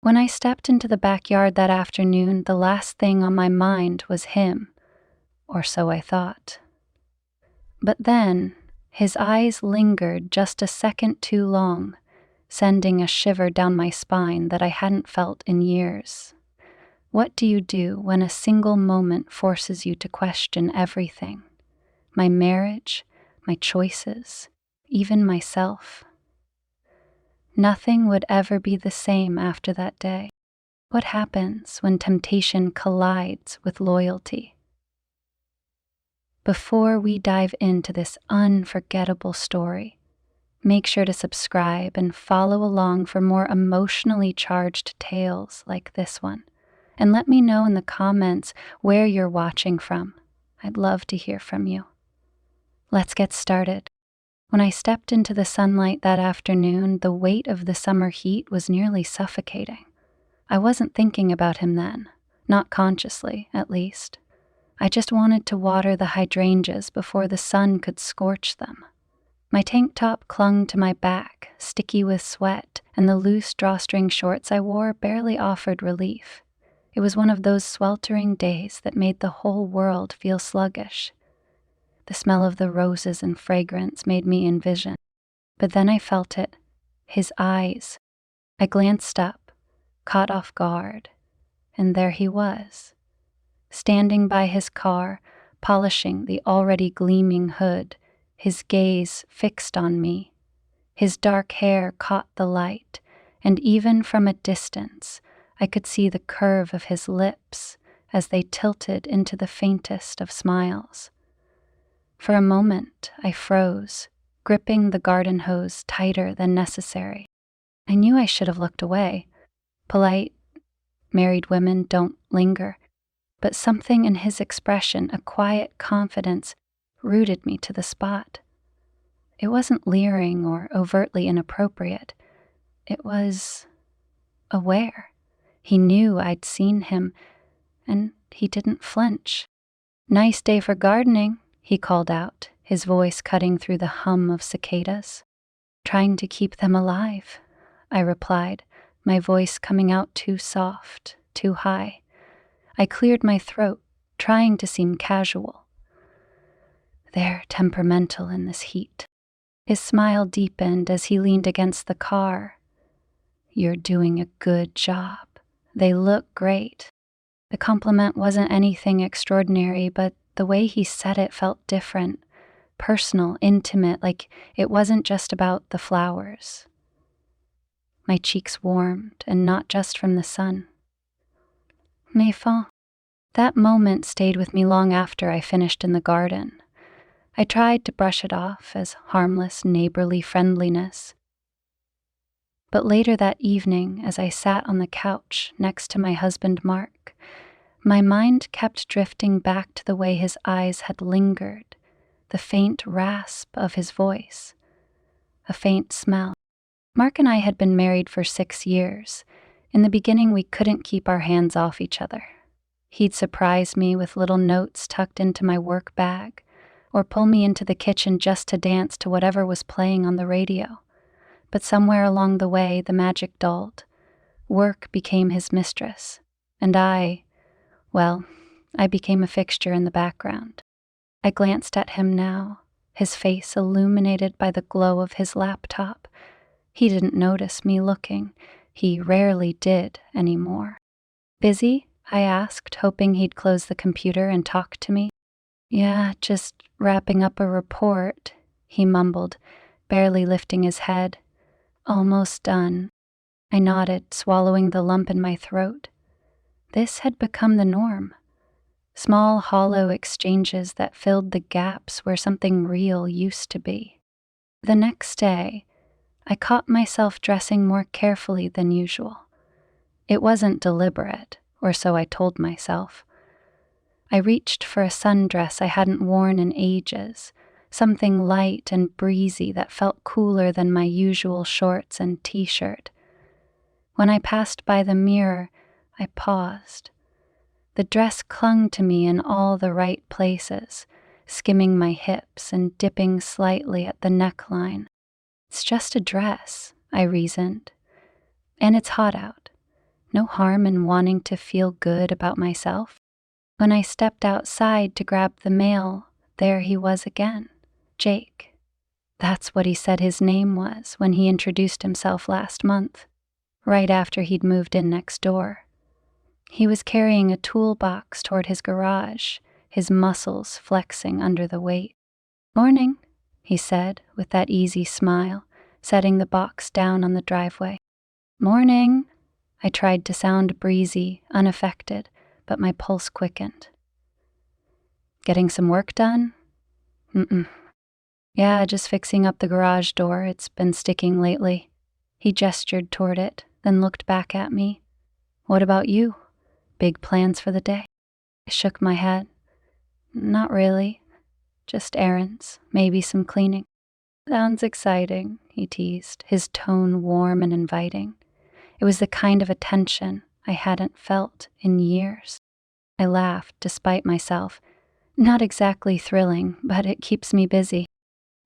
When I stepped into the backyard that afternoon, the last thing on my mind was him, or so I thought. But then, his eyes lingered just a second too long, sending a shiver down my spine that I hadn't felt in years. What do you do when a single moment forces you to question everything? My marriage, my choices, even myself. Nothing would ever be the same after that day. What happens when temptation collides with loyalty? Before we dive into this unforgettable story, make sure to subscribe and follow along for more emotionally charged tales like this one. And let me know in the comments where you're watching from. I'd love to hear from you. Let's get started. When I stepped into the sunlight that afternoon, the weight of the summer heat was nearly suffocating. I wasn't thinking about him then, not consciously, at least. I just wanted to water the hydrangeas before the sun could scorch them. My tank top clung to my back, sticky with sweat, and the loose drawstring shorts I wore barely offered relief. It was one of those sweltering days that made the whole world feel sluggish. The smell of the roses and fragrance made me envision. But then I felt it, his eyes. I glanced up, caught off guard, and there he was, standing by his car, polishing the already gleaming hood, his gaze fixed on me. His dark hair caught the light, and even from a distance, I could see the curve of his lips as they tilted into the faintest of smiles. For a moment, I froze, gripping the garden hose tighter than necessary. I knew I should have looked away. Polite, married women don't linger. But something in his expression, a quiet confidence, rooted me to the spot. It wasn't leering or overtly inappropriate. It was aware. He knew I'd seen him, and he didn't flinch. "Nice day for gardening," he called out, his voice cutting through the hum of cicadas. "Trying to keep them alive," I replied, my voice coming out too soft, too high. I cleared my throat, trying to seem casual. "They're temperamental in this heat." His smile deepened as he leaned against the car. "You're doing a good job. They look great." The compliment wasn't anything extraordinary, but the way he said it felt different, personal, intimate, like it wasn't just about the flowers. My cheeks warmed, and not just from the sun. "Méfant." That moment stayed with me long after I finished in the garden. I tried to brush it off as harmless, neighborly friendliness. But later that evening, as I sat on the couch next to my husband Mark, my mind kept drifting back to the way his eyes had lingered, the faint rasp of his voice, a faint smell. Mark and I had been married for 6 years. In the beginning, we couldn't keep our hands off each other. He'd surprise me with little notes tucked into my work bag, or pull me into the kitchen just to dance to whatever was playing on the radio. But somewhere along the way, the magic dulled. Work became his mistress, and I became a fixture in the background. I glanced at him now, his face illuminated by the glow of his laptop. He didn't notice me looking. He rarely did anymore. "Busy?" I asked, hoping he'd close the computer and talk to me. "Yeah, just wrapping up a report," he mumbled, barely lifting his head. "Almost done." I nodded, swallowing the lump in my throat. This had become the norm. Small, hollow exchanges that filled the gaps where something real used to be. The next day, I caught myself dressing more carefully than usual. It wasn't deliberate, or so I told myself. I reached for a sundress I hadn't worn in ages, something light and breezy that felt cooler than my usual shorts and t-shirt. When I passed by the mirror, I paused. The dress clung to me in all the right places, skimming my hips and dipping slightly at the neckline. "It's just a dress," I reasoned. "And it's hot out. No harm in wanting to feel good about myself. When I stepped outside to grab the mail, there he was again, Jake. That's what he said his name was when he introduced himself last month, right after he'd moved in next door. He was carrying a toolbox toward his garage, his muscles flexing under the weight. "Morning," he said with that easy smile, setting the box down on the driveway. "Morning." I tried to sound breezy, unaffected, but my pulse quickened. "Getting some work done?" "Mm-mm. Yeah, just fixing up the garage door. It's been sticking lately." He gestured toward it, then looked back at me. "What about you? Big plans for the day?" I shook my head. "Not really. Just errands, maybe some cleaning." "Sounds exciting," he teased, his tone warm and inviting. It was the kind of attention I hadn't felt in years. I laughed despite myself. "Not exactly thrilling, but it keeps me busy."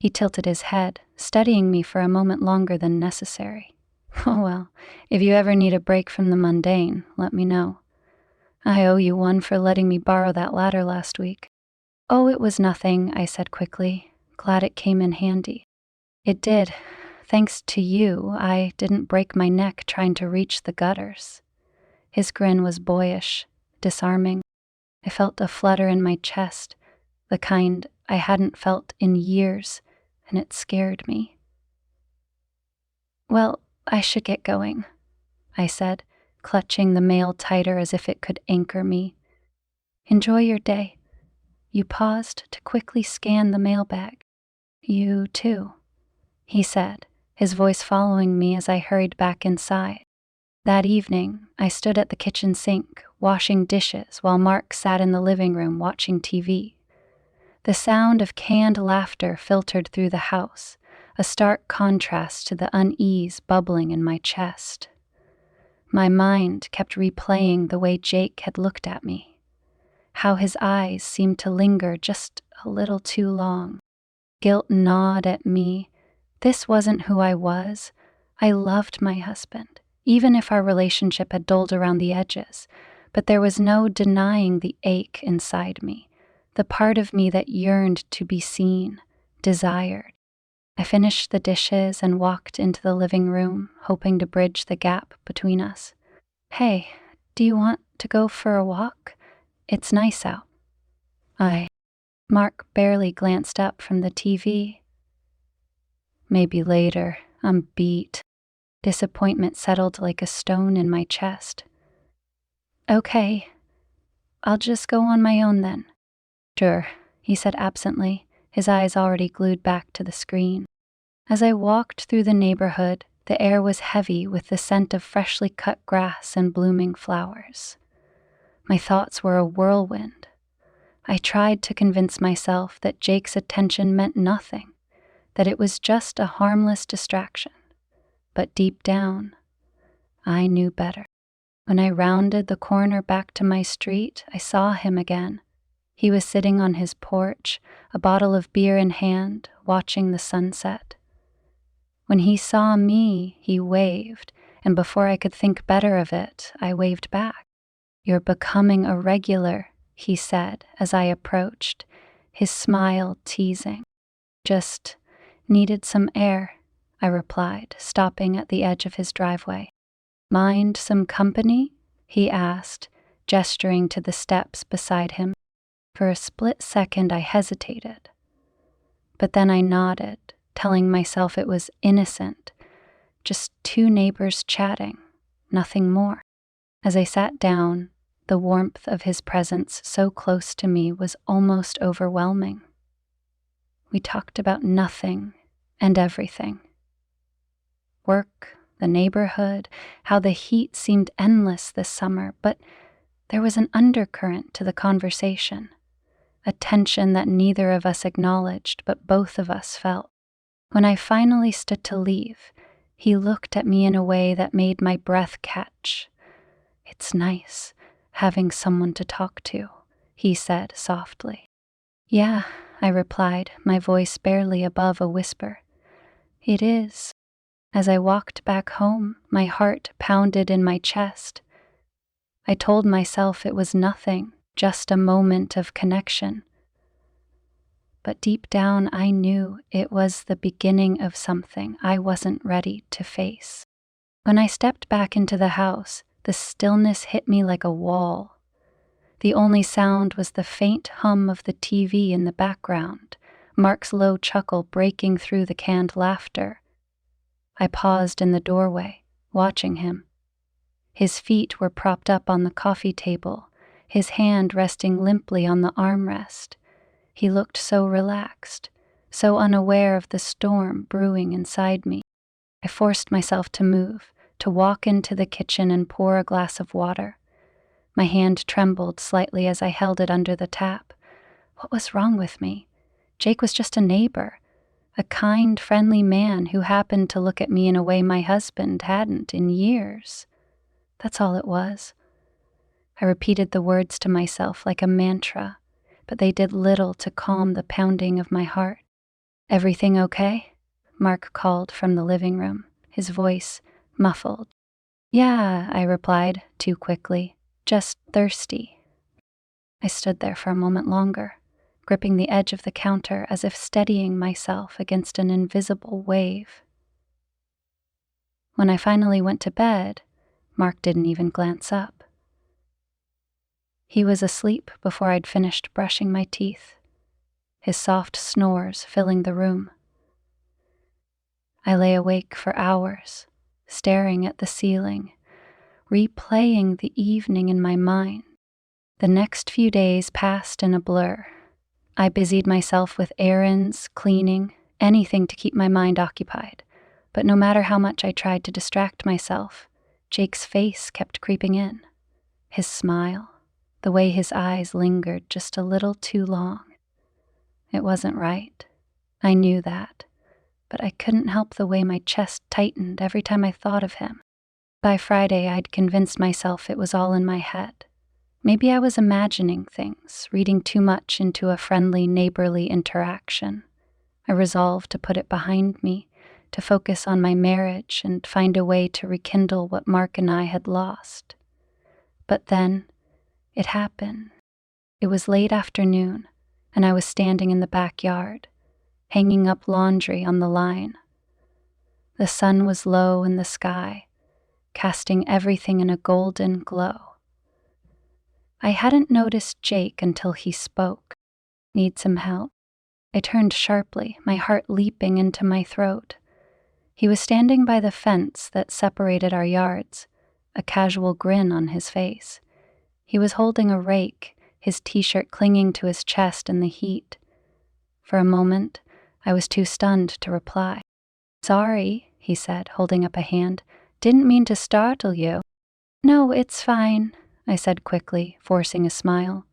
He tilted his head, studying me for a moment longer than necessary. "Oh well, if you ever need a break from the mundane, let me know. I owe you one for letting me borrow that ladder last week." "Oh, it was nothing," I said quickly. "Glad it came in handy." "It did. Thanks to you, I didn't break my neck trying to reach the gutters." His grin was boyish, disarming. I felt a flutter in my chest, the kind I hadn't felt in years, and it scared me. "Well, I should get going," I said, clutching the mail tighter as if it could anchor me. "Enjoy your day." You paused to quickly scan the mailbag. "You too," he said, his voice following me as I hurried back inside. That evening, I stood at the kitchen sink, washing dishes while Mark sat in the living room watching TV. The sound of canned laughter filtered through the house, a stark contrast to the unease bubbling in my chest. My mind kept replaying the way Jake had looked at me, how his eyes seemed to linger just a little too long. Guilt gnawed at me. This wasn't who I was. I loved my husband, even if our relationship had dulled around the edges, but there was no denying the ache inside me, the part of me that yearned to be seen, desired. I finished the dishes and walked into the living room, hoping to bridge the gap between us. "Hey, do you want to go for a walk? It's nice out." Mark barely glanced up from the TV. "Maybe later. I'm beat." Disappointment settled like a stone in my chest. "Okay, I'll just go on my own then." "Sure," he said absently, his eyes already glued back to the screen. As I walked through the neighborhood, the air was heavy with the scent of freshly cut grass and blooming flowers. My thoughts were a whirlwind. I tried to convince myself that Jake's attention meant nothing, that it was just a harmless distraction. But deep down, I knew better. When I rounded the corner back to my street, I saw him again. He was sitting on his porch, a bottle of beer in hand, watching the sunset. When he saw me, he waved, and before I could think better of it, I waved back. "You're becoming a regular," he said as I approached, his smile teasing. "Just needed some air," I replied, stopping at the edge of his driveway. "Mind some company?" he asked, gesturing to the steps beside him. For a split second I hesitated, but then I nodded, telling myself it was innocent, just two neighbors chatting, nothing more. As I sat down, the warmth of his presence so close to me was almost overwhelming. We talked about nothing and everything. Work, the neighborhood, how the heat seemed endless this summer, but there was an undercurrent to the conversation, a tension that neither of us acknowledged, but both of us felt. When I finally stood to leave, he looked at me in a way that made my breath catch. "It's nice having someone to talk to," he said softly. "Yeah," I replied, my voice barely above a whisper. "It is." As I walked back home, my heart pounded in my chest. I told myself it was nothing, just a moment of connection. But deep down, I knew it was the beginning of something I wasn't ready to face. When I stepped back into the house, the stillness hit me like a wall. The only sound was the faint hum of the TV in the background, Mark's low chuckle breaking through the canned laughter. I paused in the doorway, watching him. His feet were propped up on the coffee table, his hand resting limply on the armrest. He looked so relaxed, so unaware of the storm brewing inside me. I forced myself to move, to walk into the kitchen and pour a glass of water. My hand trembled slightly as I held it under the tap. What was wrong with me? Jake was just a neighbor, a kind, friendly man who happened to look at me in a way my husband hadn't in years. That's all it was. I repeated the words to myself like a mantra, but they did little to calm the pounding of my heart. "Everything okay?" Mark called from the living room, his voice muffled. "Yeah," I replied, too quickly. "Just thirsty." I stood there for a moment longer, gripping the edge of the counter as if steadying myself against an invisible wave. When I finally went to bed, Mark didn't even glance up. He was asleep before I'd finished brushing my teeth, his soft snores filling the room. I lay awake for hours, staring at the ceiling, replaying the evening in my mind. The next few days passed in a blur. I busied myself with errands, cleaning, anything to keep my mind occupied. But no matter how much I tried to distract myself, Jake's face kept creeping in. His smile, the way his eyes lingered just a little too long. It wasn't right. I knew that. But I couldn't help the way my chest tightened every time I thought of him. By Friday, I'd convinced myself it was all in my head. Maybe I was imagining things, reading too much into a friendly, neighborly interaction. I resolved to put it behind me, to focus on my marriage and find a way to rekindle what Mark and I had lost. But then, it happened. It was late afternoon, and I was standing in the backyard, hanging up laundry on the line. The sun was low in the sky, casting everything in a golden glow. I hadn't noticed Jake until he spoke. "Need some help?" I turned sharply, my heart leaping into my throat. He was standing by the fence that separated our yards, a casual grin on his face. He was holding a rake, his t-shirt clinging to his chest in the heat. For a moment, I was too stunned to reply. "Sorry," he said, holding up a hand. "Didn't mean to startle you." "No, it's fine," I said quickly, forcing a smile.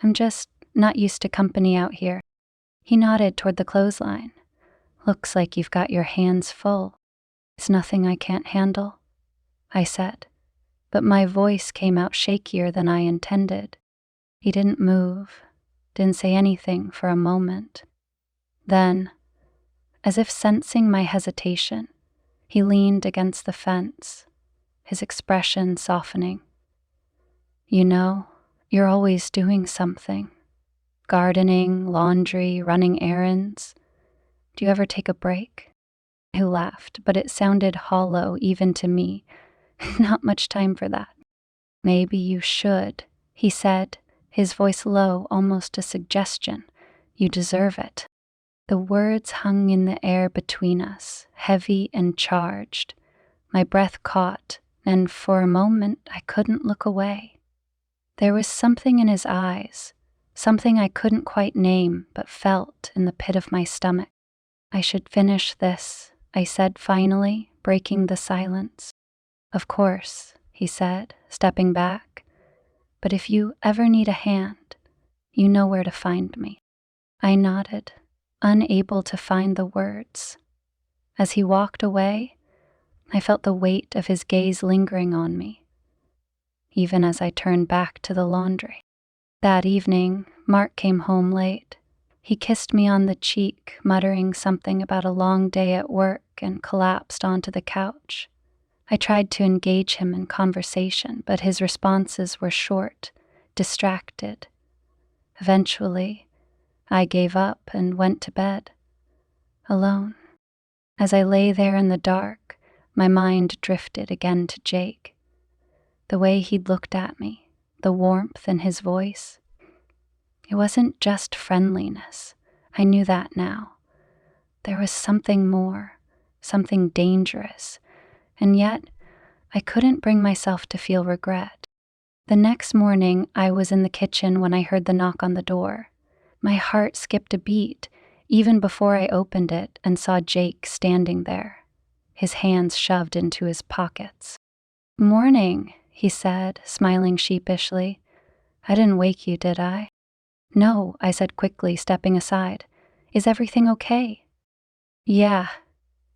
"I'm just not used to company out here." He nodded toward the clothesline. "Looks like you've got your hands full." "It's nothing I can't handle," I said, but my voice came out shakier than I intended. He didn't move, didn't say anything for a moment. Then, as if sensing my hesitation, he leaned against the fence, his expression softening. "You know, you're always doing something. Gardening, laundry, running errands. Do you ever take a break?" I laughed, but it sounded hollow even to me. "Not much time for that." "Maybe you should," he said, his voice low, almost a suggestion. "You deserve it." The words hung in the air between us, heavy and charged. My breath caught, and for a moment I couldn't look away. There was something in his eyes, something I couldn't quite name but felt in the pit of my stomach. "I should finish this," I said finally, breaking the silence. "Of course," he said, stepping back. "But if you ever need a hand, you know where to find me." I nodded, unable to find the words. As he walked away, I felt the weight of his gaze lingering on me, even as I turned back to the laundry. That evening, Mark came home late. He kissed me on the cheek, muttering something about a long day at work, and collapsed onto the couch. I tried to engage him in conversation, but his responses were short, distracted. Eventually, I gave up and went to bed, alone. As I lay there in the dark, my mind drifted again to Jake. The way he'd looked at me, the warmth in his voice. It wasn't just friendliness. I knew that now. There was something more, something dangerous, and yet I couldn't bring myself to feel regret. The next morning, I was in the kitchen when I heard the knock on the door. My heart skipped a beat, even before I opened it and saw Jake standing there, his hands shoved into his pockets. "Morning," he said, smiling sheepishly. "I didn't wake you, did I?" "No," I said quickly, stepping aside. "Is everything okay?" "Yeah,"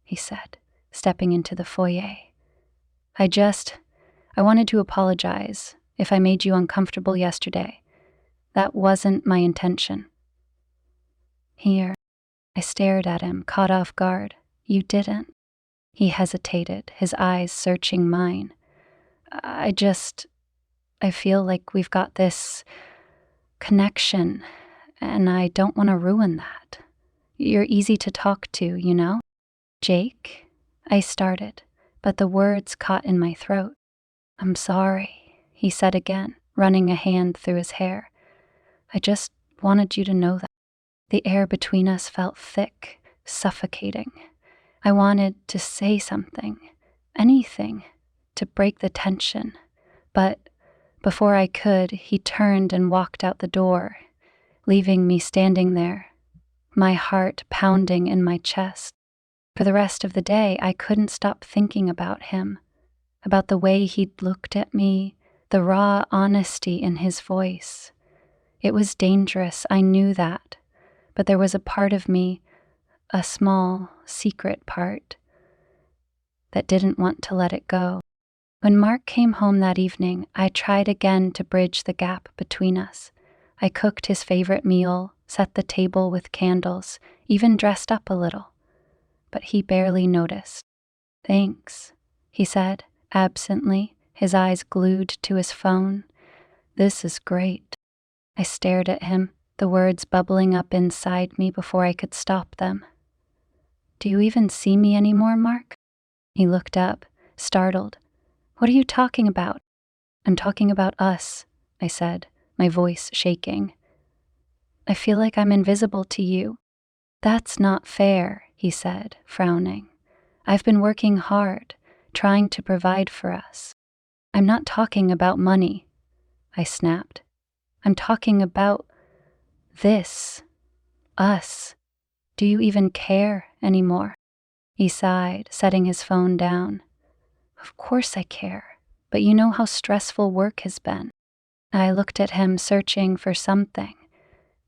he said, stepping into the foyer. I wanted to apologize if I made you uncomfortable yesterday. That wasn't my intention." Here, I stared at him, caught off guard. "You didn't?" He hesitated, his eyes searching mine. I feel like we've got this connection, and I don't want to ruin that. You're easy to talk to, you know?" "Jake?" I started, but the words caught in my throat. "I'm sorry," he said again, running a hand through his hair. "I just wanted you to know that." The air between us felt thick, suffocating. I wanted to say something, anything, to break the tension, but before I could, he turned and walked out the door, leaving me standing there, my heart pounding in my chest. For the rest of the day, I couldn't stop thinking about him, about the way he'd looked at me, the raw honesty in his voice. It was dangerous, I knew that, but there was a part of me, a small, secret part, that didn't want to let it go. When Mark came home that evening, I tried again to bridge the gap between us. I cooked his favorite meal, set the table with candles, even dressed up a little. But he barely noticed. "Thanks," he said, absently, his eyes glued to his phone. "This is great." I stared at him, the words bubbling up inside me before I could stop them. "Do you even see me anymore, Mark?" He looked up, startled. "What are you talking about?" "I'm talking about us," I said, my voice shaking. "I feel like I'm invisible to you." "That's not fair," he said, frowning. "I've been working hard, trying to provide for us." "I'm not talking about money," I snapped. "I'm talking about this, us. Do you even care anymore?" He sighed, setting his phone down. "Of course I care, but you know how stressful work has been." I looked at him, searching for something,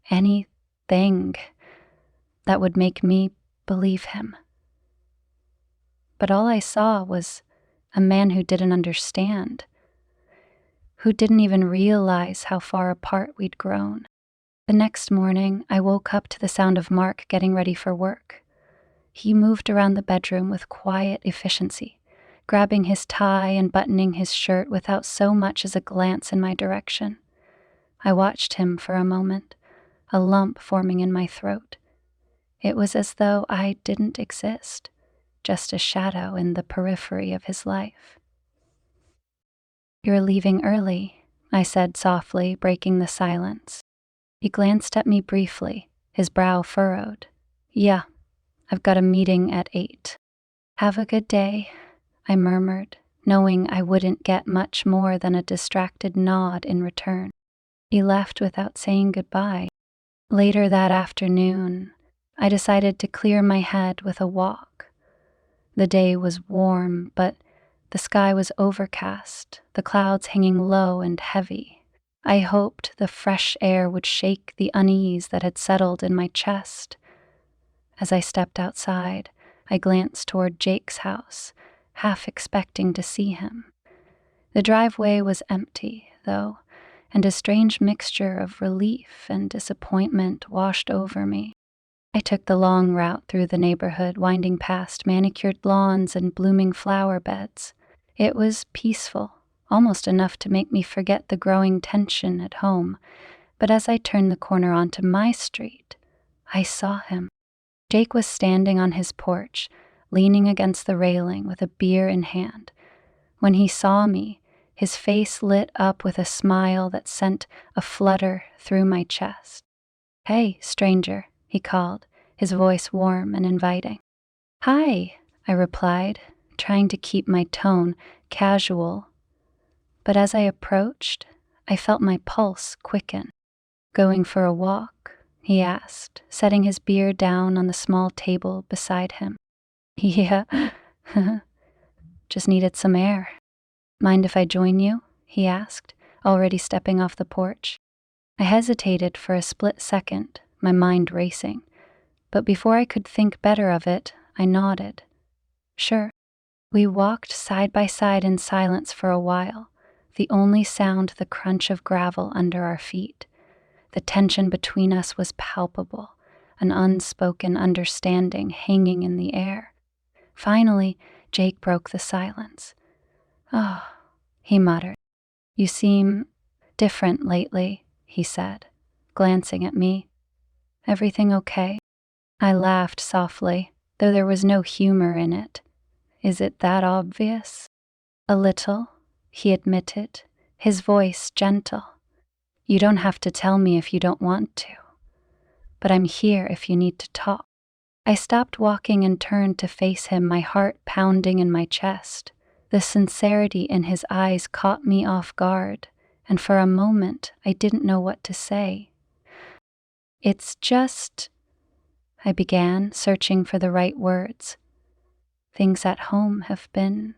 anything that would make me believe him. But all I saw was a man who didn't understand, who didn't even realize how far apart we'd grown. The next morning, I woke up to the sound of Mark getting ready for work. He moved around the bedroom with quiet efficiency, grabbing his tie and buttoning his shirt without so much as a glance in my direction. I watched him for a moment, a lump forming in my throat. It was as though I didn't exist, just a shadow in the periphery of his life. "You're leaving early," I said softly, breaking the silence. He glanced at me briefly, his brow furrowed. "Yeah, I've got a meeting at 8. "Have a good day," I murmured, knowing I wouldn't get much more than a distracted nod in return. He left without saying goodbye. Later that afternoon, I decided to clear my head with a walk. The day was warm, but the sky was overcast, the clouds hanging low and heavy. I hoped the fresh air would shake the unease that had settled in my chest. As I stepped outside, I glanced toward Jake's house, half expecting to see him. The driveway was empty, though, and a strange mixture of relief and disappointment washed over me. I took the long route through the neighborhood, winding past manicured lawns and blooming flower beds. It was peaceful, almost enough to make me forget the growing tension at home. But as I turned the corner onto my street, I saw him. Jake was standing on his porch, leaning against the railing with a beer in hand. When he saw me, his face lit up with a smile that sent a flutter through my chest. "Hey, stranger," he called, his voice warm and inviting. "Hi," I replied, trying to keep my tone casual. But as I approached, I felt my pulse quicken. "Going for a walk?" he asked, setting his beer down on the small table beside him. "Yeah, just needed some air." "Mind if I join you?" he asked, already stepping off the porch. I hesitated for a split second, my mind racing. But before I could think better of it, I nodded. "Sure." We walked side by side in silence for a while, the only sound the crunch of gravel under our feet. The tension between us was palpable, an unspoken understanding hanging in the air. Finally, Jake broke the silence. "Oh," he muttered. "You seem different lately," he said, glancing at me. "Everything okay?" I laughed softly, though there was no humor in it. "Is it that obvious?" "A little," he admitted, his voice gentle. "You don't have to tell me if you don't want to. But I'm here if you need to talk." I stopped walking and turned to face him, my heart pounding in my chest. The sincerity in his eyes caught me off guard, and for a moment I didn't know what to say. "It's just," I began, searching for the right words. "Things at home have been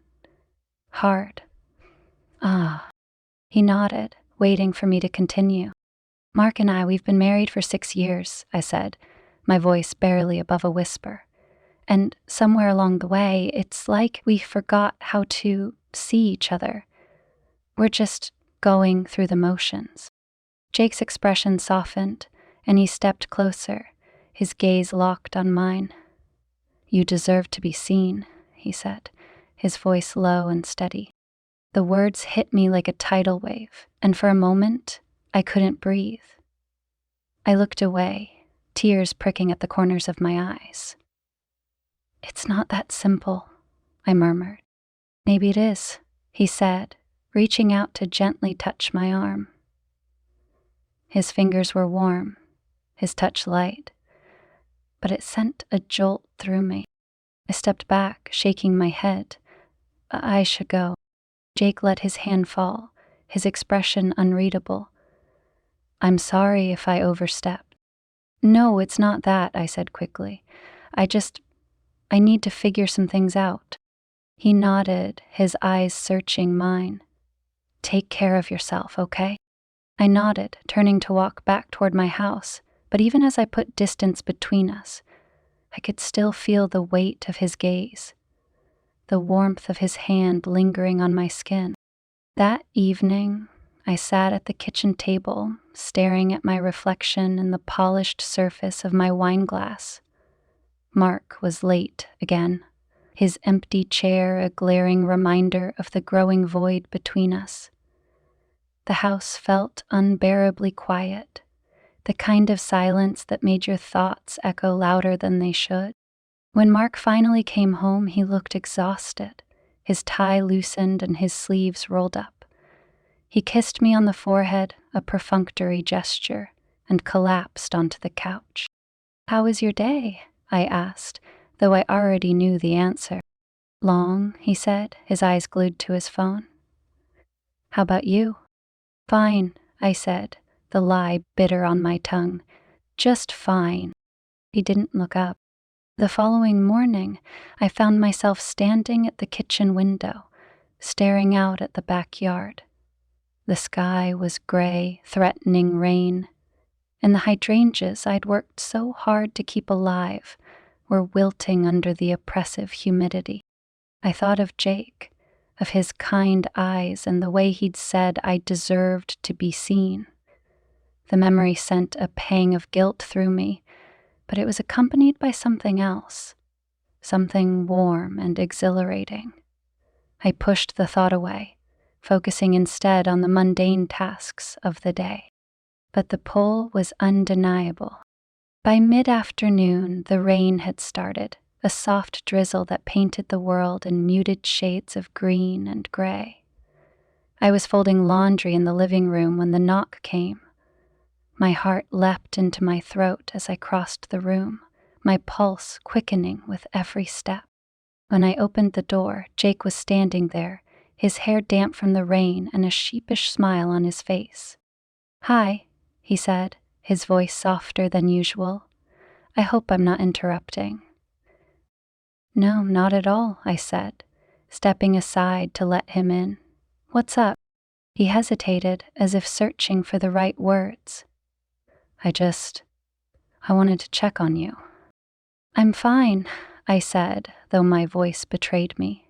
hard." "Ah." He nodded, waiting for me to continue. "Mark and we've been married for 6 years," I said, my voice barely above a whisper. "And somewhere along the way, it's like we forgot how to see each other. We're just going through the motions." Jake's expression softened, and he stepped closer, his gaze locked on mine. "You deserve to be seen," he said, his voice low and steady. The words hit me like a tidal wave, and for a moment, I couldn't breathe. I looked away, tears pricking at the corners of my eyes. "It's not that simple," I murmured. "Maybe it is," he said, reaching out to gently touch my arm. His fingers were warm, his touch light, but it sent a jolt through me. I stepped back, shaking my head. I should go." Jake let his hand fall, his expression unreadable. "I'm sorry if I overstepped." "No, it's not that," I said quickly. I need to figure some things out." He nodded, his eyes searching mine. "Take care of yourself, okay?" I nodded, turning to walk back toward my house, but even as I put distance between us, I could still feel the weight of his gaze, the warmth of his hand lingering on my skin. That evening, I sat at the kitchen table, staring at my reflection in the polished surface of my wine glass. Mark was late again, his empty chair a glaring reminder of the growing void between us. The house felt unbearably quiet, the kind of silence that made your thoughts echo louder than they should. When Mark finally came home, he looked exhausted, his tie loosened and his sleeves rolled up. He kissed me on the forehead, a perfunctory gesture, and collapsed onto the couch. "How was your day?" I asked, though I already knew the answer. "Long," he said, his eyes glued to his phone. "How about you?" "Fine," I said, the lie bitter on my tongue. "Just fine." He didn't look up. The following morning, I found myself standing at the kitchen window, staring out at the backyard. The sky was gray, threatening rain, and the hydrangeas I'd worked so hard to keep alive were wilting under the oppressive humidity. I thought of Jake, of his kind eyes and the way he'd said I deserved to be seen. The memory sent a pang of guilt through me, but it was accompanied by something else, something warm and exhilarating. I pushed the thought away, focusing instead on the mundane tasks of the day. But the pull was undeniable. By mid-afternoon, the rain had started, a soft drizzle that painted the world in muted shades of green and gray. I was folding laundry in the living room when the knock came. My heart leapt into my throat as I crossed the room, my pulse quickening with every step. When I opened the door, Jake was standing there, his hair damp from the rain and a sheepish smile on his face. "Hi," he said, his voice softer than usual. "I hope I'm not interrupting." "No, not at all," I said, stepping aside to let him in. "What's up?" He hesitated, as if searching for the right words. I wanted to check on you." "I'm fine," I said, though my voice betrayed me.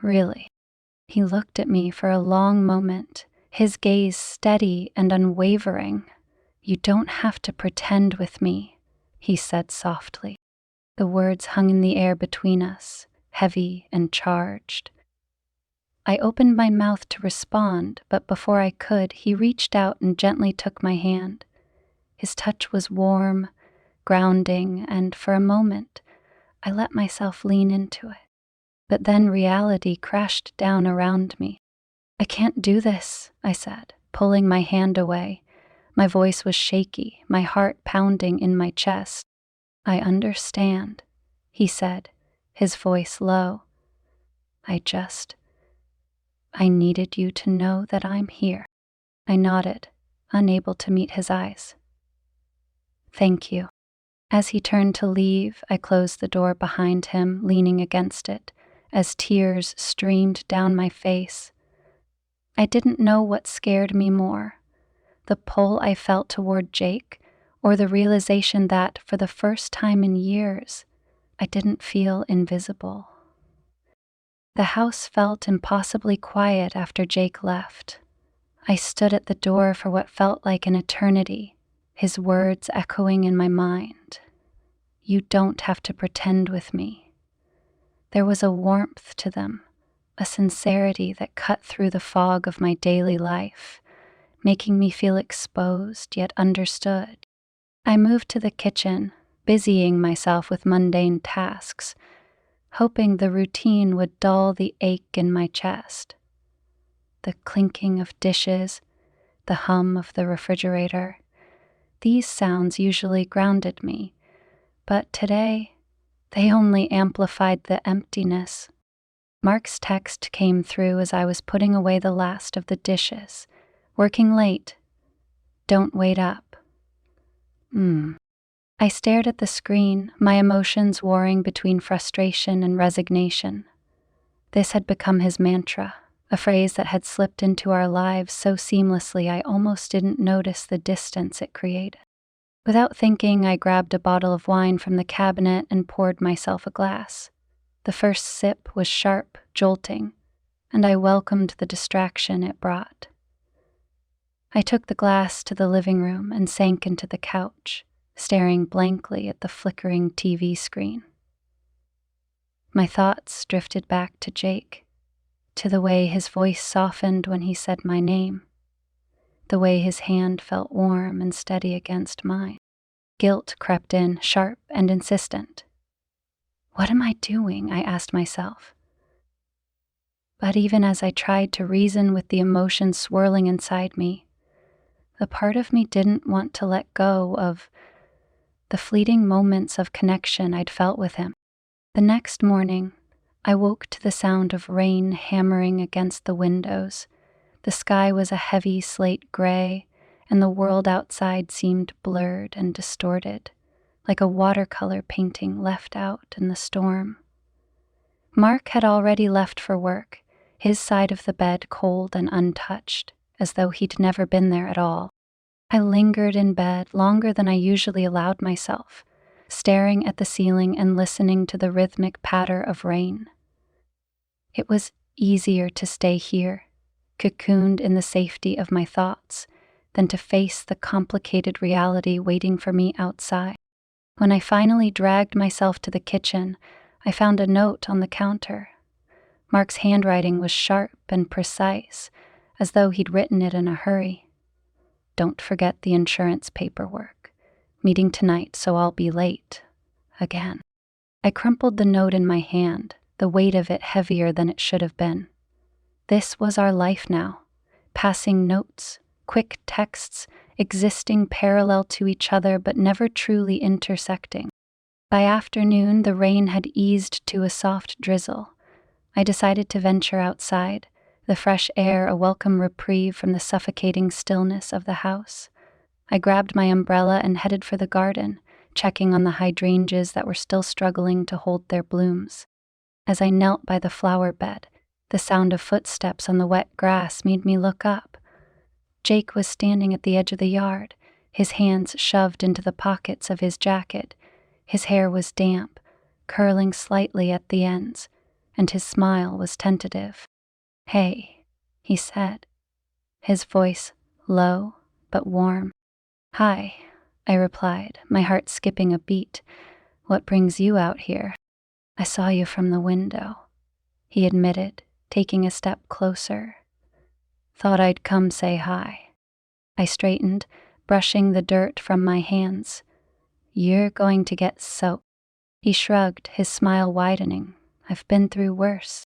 "Really?" He looked at me for a long moment, his gaze steady and unwavering. "You don't have to pretend with me," he said softly. The words hung in the air between us, heavy and charged. I opened my mouth to respond, but before I could, he reached out and gently took my hand. His touch was warm, grounding, and for a moment, I let myself lean into it. But then reality crashed down around me. "I can't do this," I said, pulling my hand away. My voice was shaky, my heart pounding in my chest. "I understand," he said, his voice low. I needed you to know that I'm here." I nodded, unable to meet his eyes. "Thank you." As he turned to leave, I closed the door behind him, leaning against it, as tears streamed down my face. I didn't know what scared me more, the pull I felt toward Jake, or the realization that, for the first time in years, I didn't feel invisible. The house felt impossibly quiet after Jake left. I stood at the door for what felt like an eternity, his words echoing in my mind. "You don't have to pretend with me." There was a warmth to them, a sincerity that cut through the fog of my daily life, making me feel exposed yet understood. I moved to the kitchen, busying myself with mundane tasks, hoping the routine would dull the ache in my chest. The clinking of dishes, the hum of the refrigerator, these sounds usually grounded me, but today they only amplified the emptiness. Mark's text came through as I was putting away the last of the dishes. "Working late. Don't wait up." I stared at the screen, my emotions warring between frustration and resignation. This had become his mantra, a phrase that had slipped into our lives so seamlessly I almost didn't notice the distance it created. Without thinking, I grabbed a bottle of wine from the cabinet and poured myself a glass. The first sip was sharp, jolting, and I welcomed the distraction it brought. I took the glass to the living room and sank into the couch, staring blankly at the flickering TV screen. My thoughts drifted back to Jake, to the way his voice softened when he said my name, the way his hand felt warm and steady against mine. Guilt crept in, sharp and insistent. What am I doing? I asked myself. But even as I tried to reason with the emotions swirling inside me, the part of me didn't want to let go of the fleeting moments of connection I'd felt with him. The next morning, I woke to the sound of rain hammering against the windows. The sky was a heavy slate gray, and the world outside seemed blurred and distorted, like a watercolor painting left out in the storm. Mark had already left for work, his side of the bed cold and untouched, as though he'd never been there at all. I lingered in bed longer than I usually allowed myself, staring at the ceiling and listening to the rhythmic patter of rain. It was easier to stay here, cocooned in the safety of my thoughts, than to face the complicated reality waiting for me outside. When I finally dragged myself to the kitchen, I found a note on the counter. Mark's handwriting was sharp and precise, as though he'd written it in a hurry. "Don't forget the insurance paperwork. Meeting tonight, so I'll be late. Again." I crumpled the note in my hand, the weight of it heavier than it should have been. This was our life now. Passing notes, quick texts, existing parallel to each other but never truly intersecting. By afternoon, the rain had eased to a soft drizzle. I decided to venture outside, the fresh air a welcome reprieve from the suffocating stillness of the house. I grabbed my umbrella and headed for the garden, checking on the hydrangeas that were still struggling to hold their blooms. As I knelt by the flower bed, the sound of footsteps on the wet grass made me look up. Jake was standing at the edge of the yard, his hands shoved into the pockets of his jacket. His hair was damp, curling slightly at the ends, and his smile was tentative. "Hey," he said, his voice low but warm. "Hi," I replied, my heart skipping a beat. "What brings you out here?" "I saw you from the window," he admitted, taking a step closer. "Thought I'd come say hi." I straightened, brushing the dirt from my hands. "You're going to get soaked." He shrugged, his smile widening. "I've been through worse."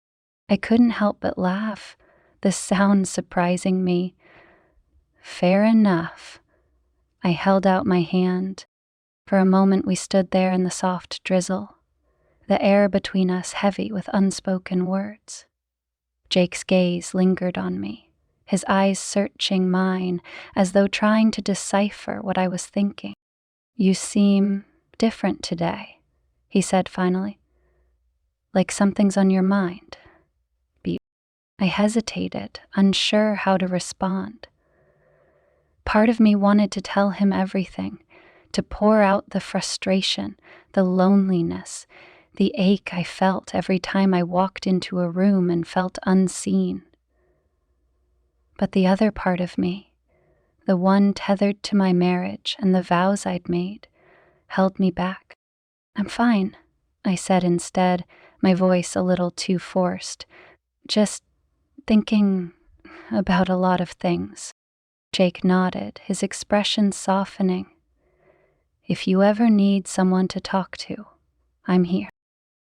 I couldn't help but laugh, the sound surprising me. "Fair enough." I held out my hand. For a moment we stood there in the soft drizzle, the air between us heavy with unspoken words. Jake's gaze lingered on me, his eyes searching mine as though trying to decipher what I was thinking. "You seem different today," he said finally. "Like something's on your mind." I hesitated, unsure how to respond. Part of me wanted to tell him everything, to pour out the frustration, the loneliness, the ache I felt every time I walked into a room and felt unseen. But the other part of me, the one tethered to my marriage and the vows I'd made, held me back. "I'm fine," I said instead, my voice a little too forced. "Just thinking about a lot of things." Jake nodded, his expression softening. "If you ever need someone to talk to, I'm here."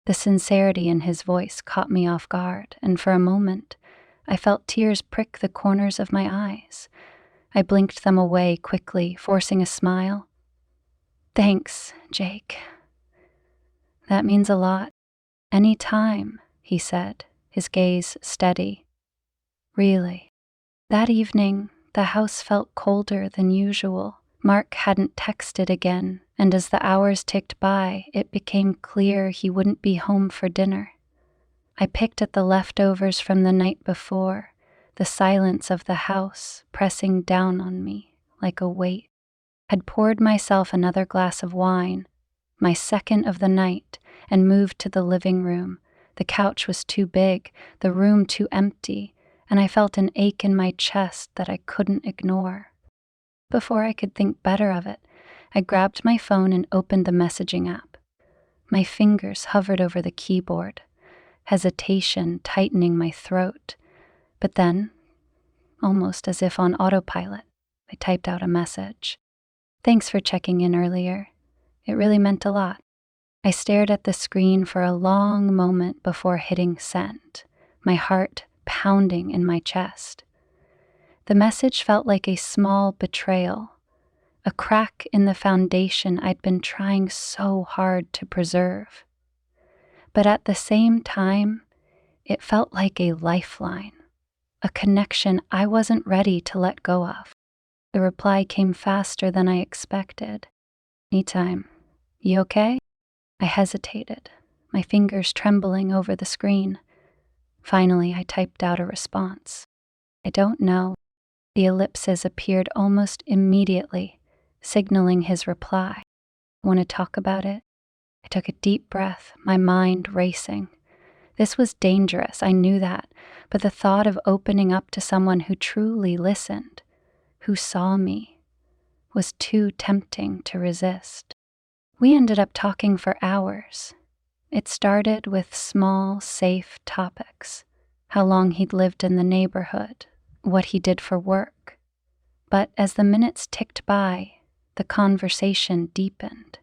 The sincerity in his voice caught me off guard, and for a moment, I felt tears prick the corners of my eyes. I blinked them away quickly, forcing a smile. "Thanks, Jake. That means a lot." "Any time," he said, his gaze steady. "Really." That evening, the house felt colder than usual. Mark hadn't texted again, and as the hours ticked by, it became clear he wouldn't be home for dinner. I picked at the leftovers from the night before, the silence of the house pressing down on me like a weight. Had poured myself another glass of wine, my second of the night, and moved to the living room. The couch was too big, the room too empty, and I felt an ache in my chest that I couldn't ignore. Before I could think better of it, I grabbed my phone and opened the messaging app. My fingers hovered over the keyboard, hesitation tightening my throat. But then, almost as if on autopilot, I typed out a message. "Thanks for checking in earlier. It really meant a lot." I stared at the screen for a long moment before hitting send, my heart pounding in my chest. The message felt like a small betrayal, a crack in the foundation I'd been trying so hard to preserve. But at the same time, it felt like a lifeline, a connection I wasn't ready to let go of. The reply came faster than I expected. "Anytime. You okay?" I hesitated, my fingers trembling over the screen. Finally, I typed out a response. "I don't know." The ellipses appeared almost immediately, signaling his reply. "Want to talk about it?" I took a deep breath, my mind racing. This was dangerous, I knew that, but the thought of opening up to someone who truly listened, who saw me, was too tempting to resist. We ended up talking for hours, It started with small, safe topics: how long he'd lived in the neighborhood, what he did for work. But as the minutes ticked by, the conversation deepened.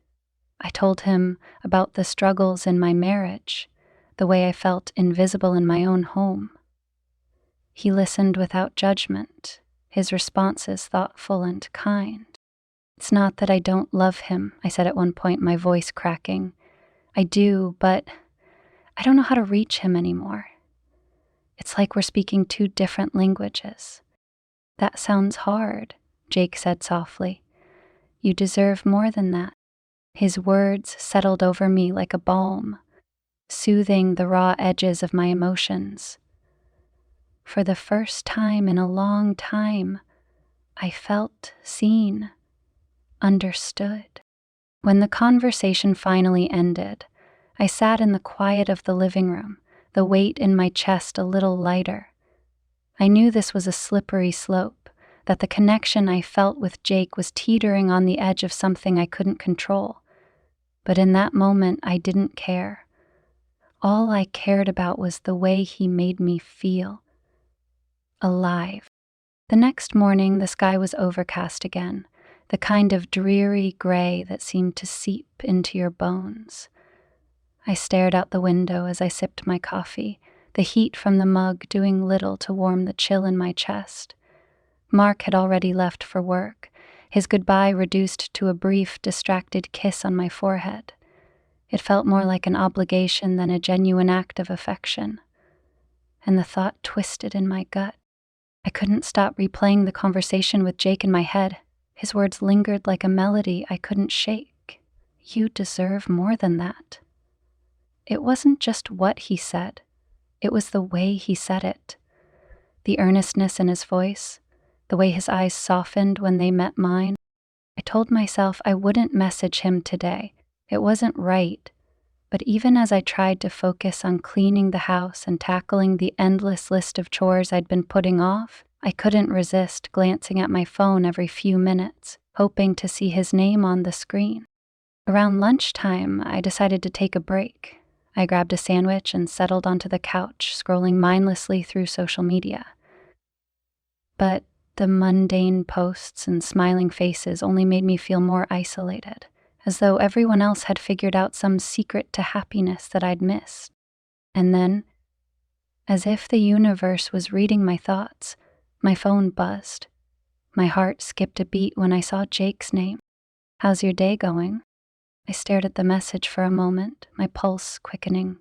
I told him about the struggles in my marriage, the way I felt invisible in my own home. He listened without judgment, his responses thoughtful and kind. "It's not that I don't love him," I said at one point, my voice cracking. "I do, but I don't know how to reach him anymore. It's like we're speaking two different languages." "That sounds hard," Jake said softly. "You deserve more than that." His words settled over me like a balm, soothing the raw edges of my emotions. For the first time in a long time, I felt seen, understood. When the conversation finally ended, I sat in the quiet of the living room, the weight in my chest a little lighter. I knew this was a slippery slope, that the connection I felt with Jake was teetering on the edge of something I couldn't control. But in that moment, I didn't care. All I cared about was the way he made me feel. Alive. The next morning, the sky was overcast again, the kind of dreary gray that seemed to seep into your bones. I stared out the window as I sipped my coffee, the heat from the mug doing little to warm the chill in my chest. Mark had already left for work, his goodbye reduced to a brief, distracted kiss on my forehead. It felt more like an obligation than a genuine act of affection. And the thought twisted in my gut. I couldn't stop replaying the conversation with Jake in my head. His words lingered like a melody I couldn't shake. "You deserve more than that." It wasn't just what he said, it was the way he said it. The earnestness in his voice, the way his eyes softened when they met mine. I told myself I wouldn't message him today. It wasn't right. But even as I tried to focus on cleaning the house and tackling the endless list of chores I'd been putting off, I couldn't resist glancing at my phone every few minutes, hoping to see his name on the screen. Around lunchtime, I decided to take a break. I grabbed a sandwich and settled onto the couch, scrolling mindlessly through social media. But the mundane posts and smiling faces only made me feel more isolated, as though everyone else had figured out some secret to happiness that I'd missed. And then, as if the universe was reading my thoughts, my phone buzzed. My heart skipped a beat when I saw Jake's name. "How's your day going?" I stared at the message for a moment, my pulse quickening.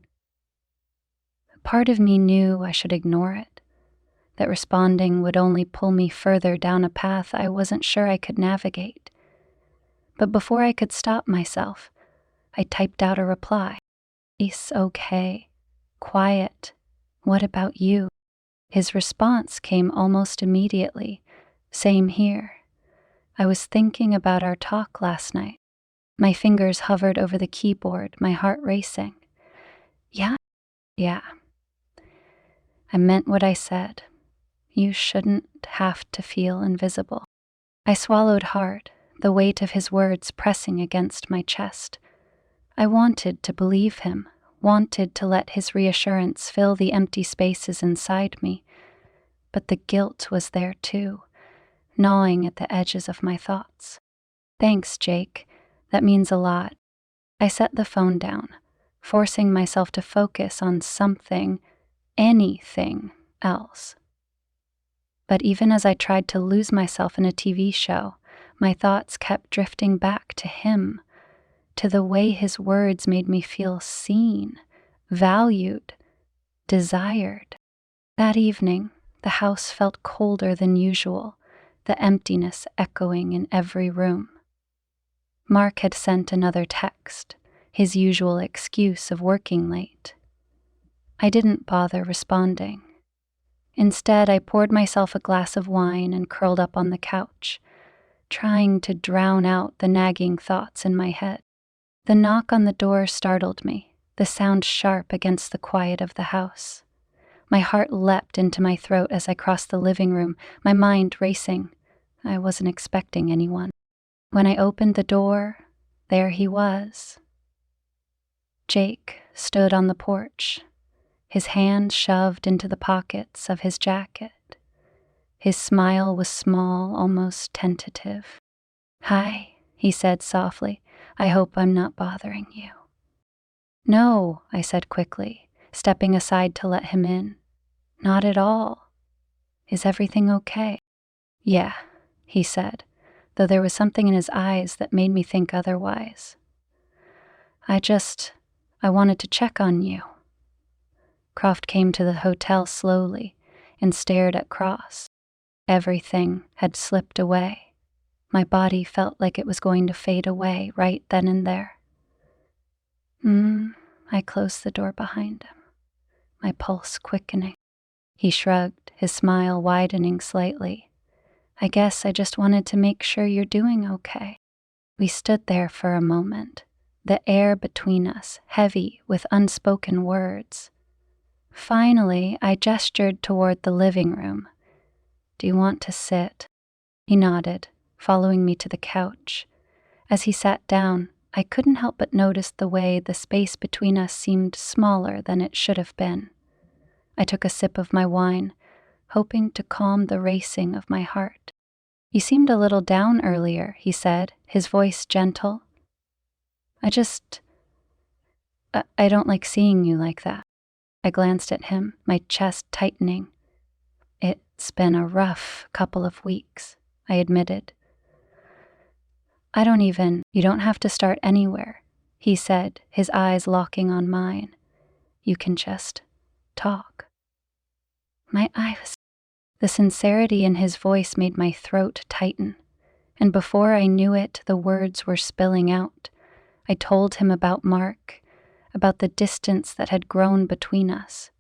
Part of me knew I should ignore it, that responding would only pull me further down a path I wasn't sure I could navigate. But before I could stop myself, I typed out a reply. "It's okay. Quiet. What about you?" His response came almost immediately. "Same here. I was thinking about our talk last night." My fingers hovered over the keyboard, my heart racing. Yeah. I meant what I said. You shouldn't have to feel invisible." I swallowed hard, the weight of his words pressing against my chest. I wanted to believe him, wanted to let his reassurance fill the empty spaces inside me. But the guilt was there too, gnawing at the edges of my thoughts. "Thanks, Jake. That means a lot." I set the phone down, forcing myself to focus on something, anything else. But even as I tried to lose myself in a TV show, my thoughts kept drifting back to him, to the way his words made me feel seen, valued, desired. That evening, the house felt colder than usual, the emptiness echoing in every room. Mark had sent another text, his usual excuse of working late. I didn't bother responding. Instead, I poured myself a glass of wine and curled up on the couch, trying to drown out the nagging thoughts in my head. The knock on the door startled me, the sound sharp against the quiet of the house. My heart leapt into my throat as I crossed the living room, my mind racing. I wasn't expecting anyone. When I opened the door, there he was. Jake, stood on the porch, his hand shoved into the pockets of his jacket. His smile was small, almost tentative. "Hi," he said softly. "I hope I'm not bothering you." "No," I said quickly, stepping aside to let him in. "Not at all. Is everything okay?" "Yeah," he said, though there was something in his eyes that made me think otherwise. I wanted to check on you." Croft came to the hotel slowly and stared at Cross. Everything had slipped away. My body felt like it was going to fade away right then and there. I closed the door behind him, my pulse quickening. He shrugged, his smile widening slightly. "I guess I just wanted to make sure you're doing okay." We stood there for a moment, the air between us heavy with unspoken words. Finally, I gestured toward the living room. "Do you want to sit?" He nodded, following me to the couch. As he sat down, I couldn't help but notice the way the space between us seemed smaller than it should have been. I took a sip of my wine, hoping to calm the racing of my heart. "You seemed a little down earlier," he said, his voice gentle. I don't like seeing you like that." I glanced at him, my chest tightening. "It's been a rough couple of weeks," I admitted. You don't have to start anywhere," he said, his eyes locking on mine. "You can just talk." The sincerity in his voice made my throat tighten, and before I knew it, the words were spilling out. I told him about Mark, about the distance that had grown between us,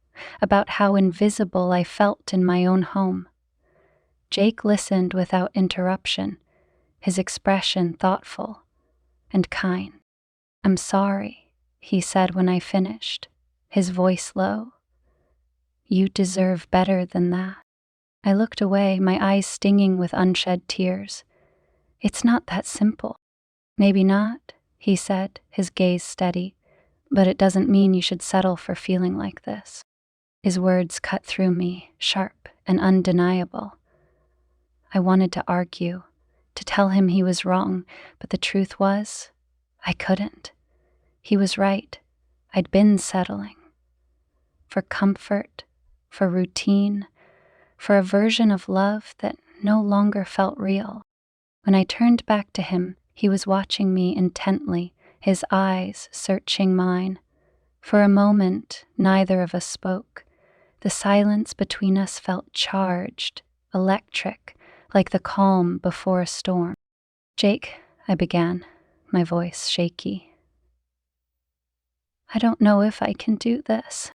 about how invisible I felt in my own home. Jake listened without interruption, his expression thoughtful and kind. "I'm sorry," he said when I finished, his voice low. "You deserve better than that." I looked away, my eyes stinging with unshed tears. "It's not that simple." "Maybe not," he said, his gaze steady, "but it doesn't mean you should settle for feeling like this." His words cut through me, sharp and undeniable. I wanted to argue, to tell him he was wrong, but the truth was, I couldn't. He was right. I'd been settling. For comfort, for routine, for a version of love that no longer felt real. When I turned back to him, he was watching me intently, his eyes searching mine. For a moment, neither of us spoke. The silence between us felt charged, electric, like the calm before a storm. "Jake," I began, my voice shaky. "I don't know if I can do this."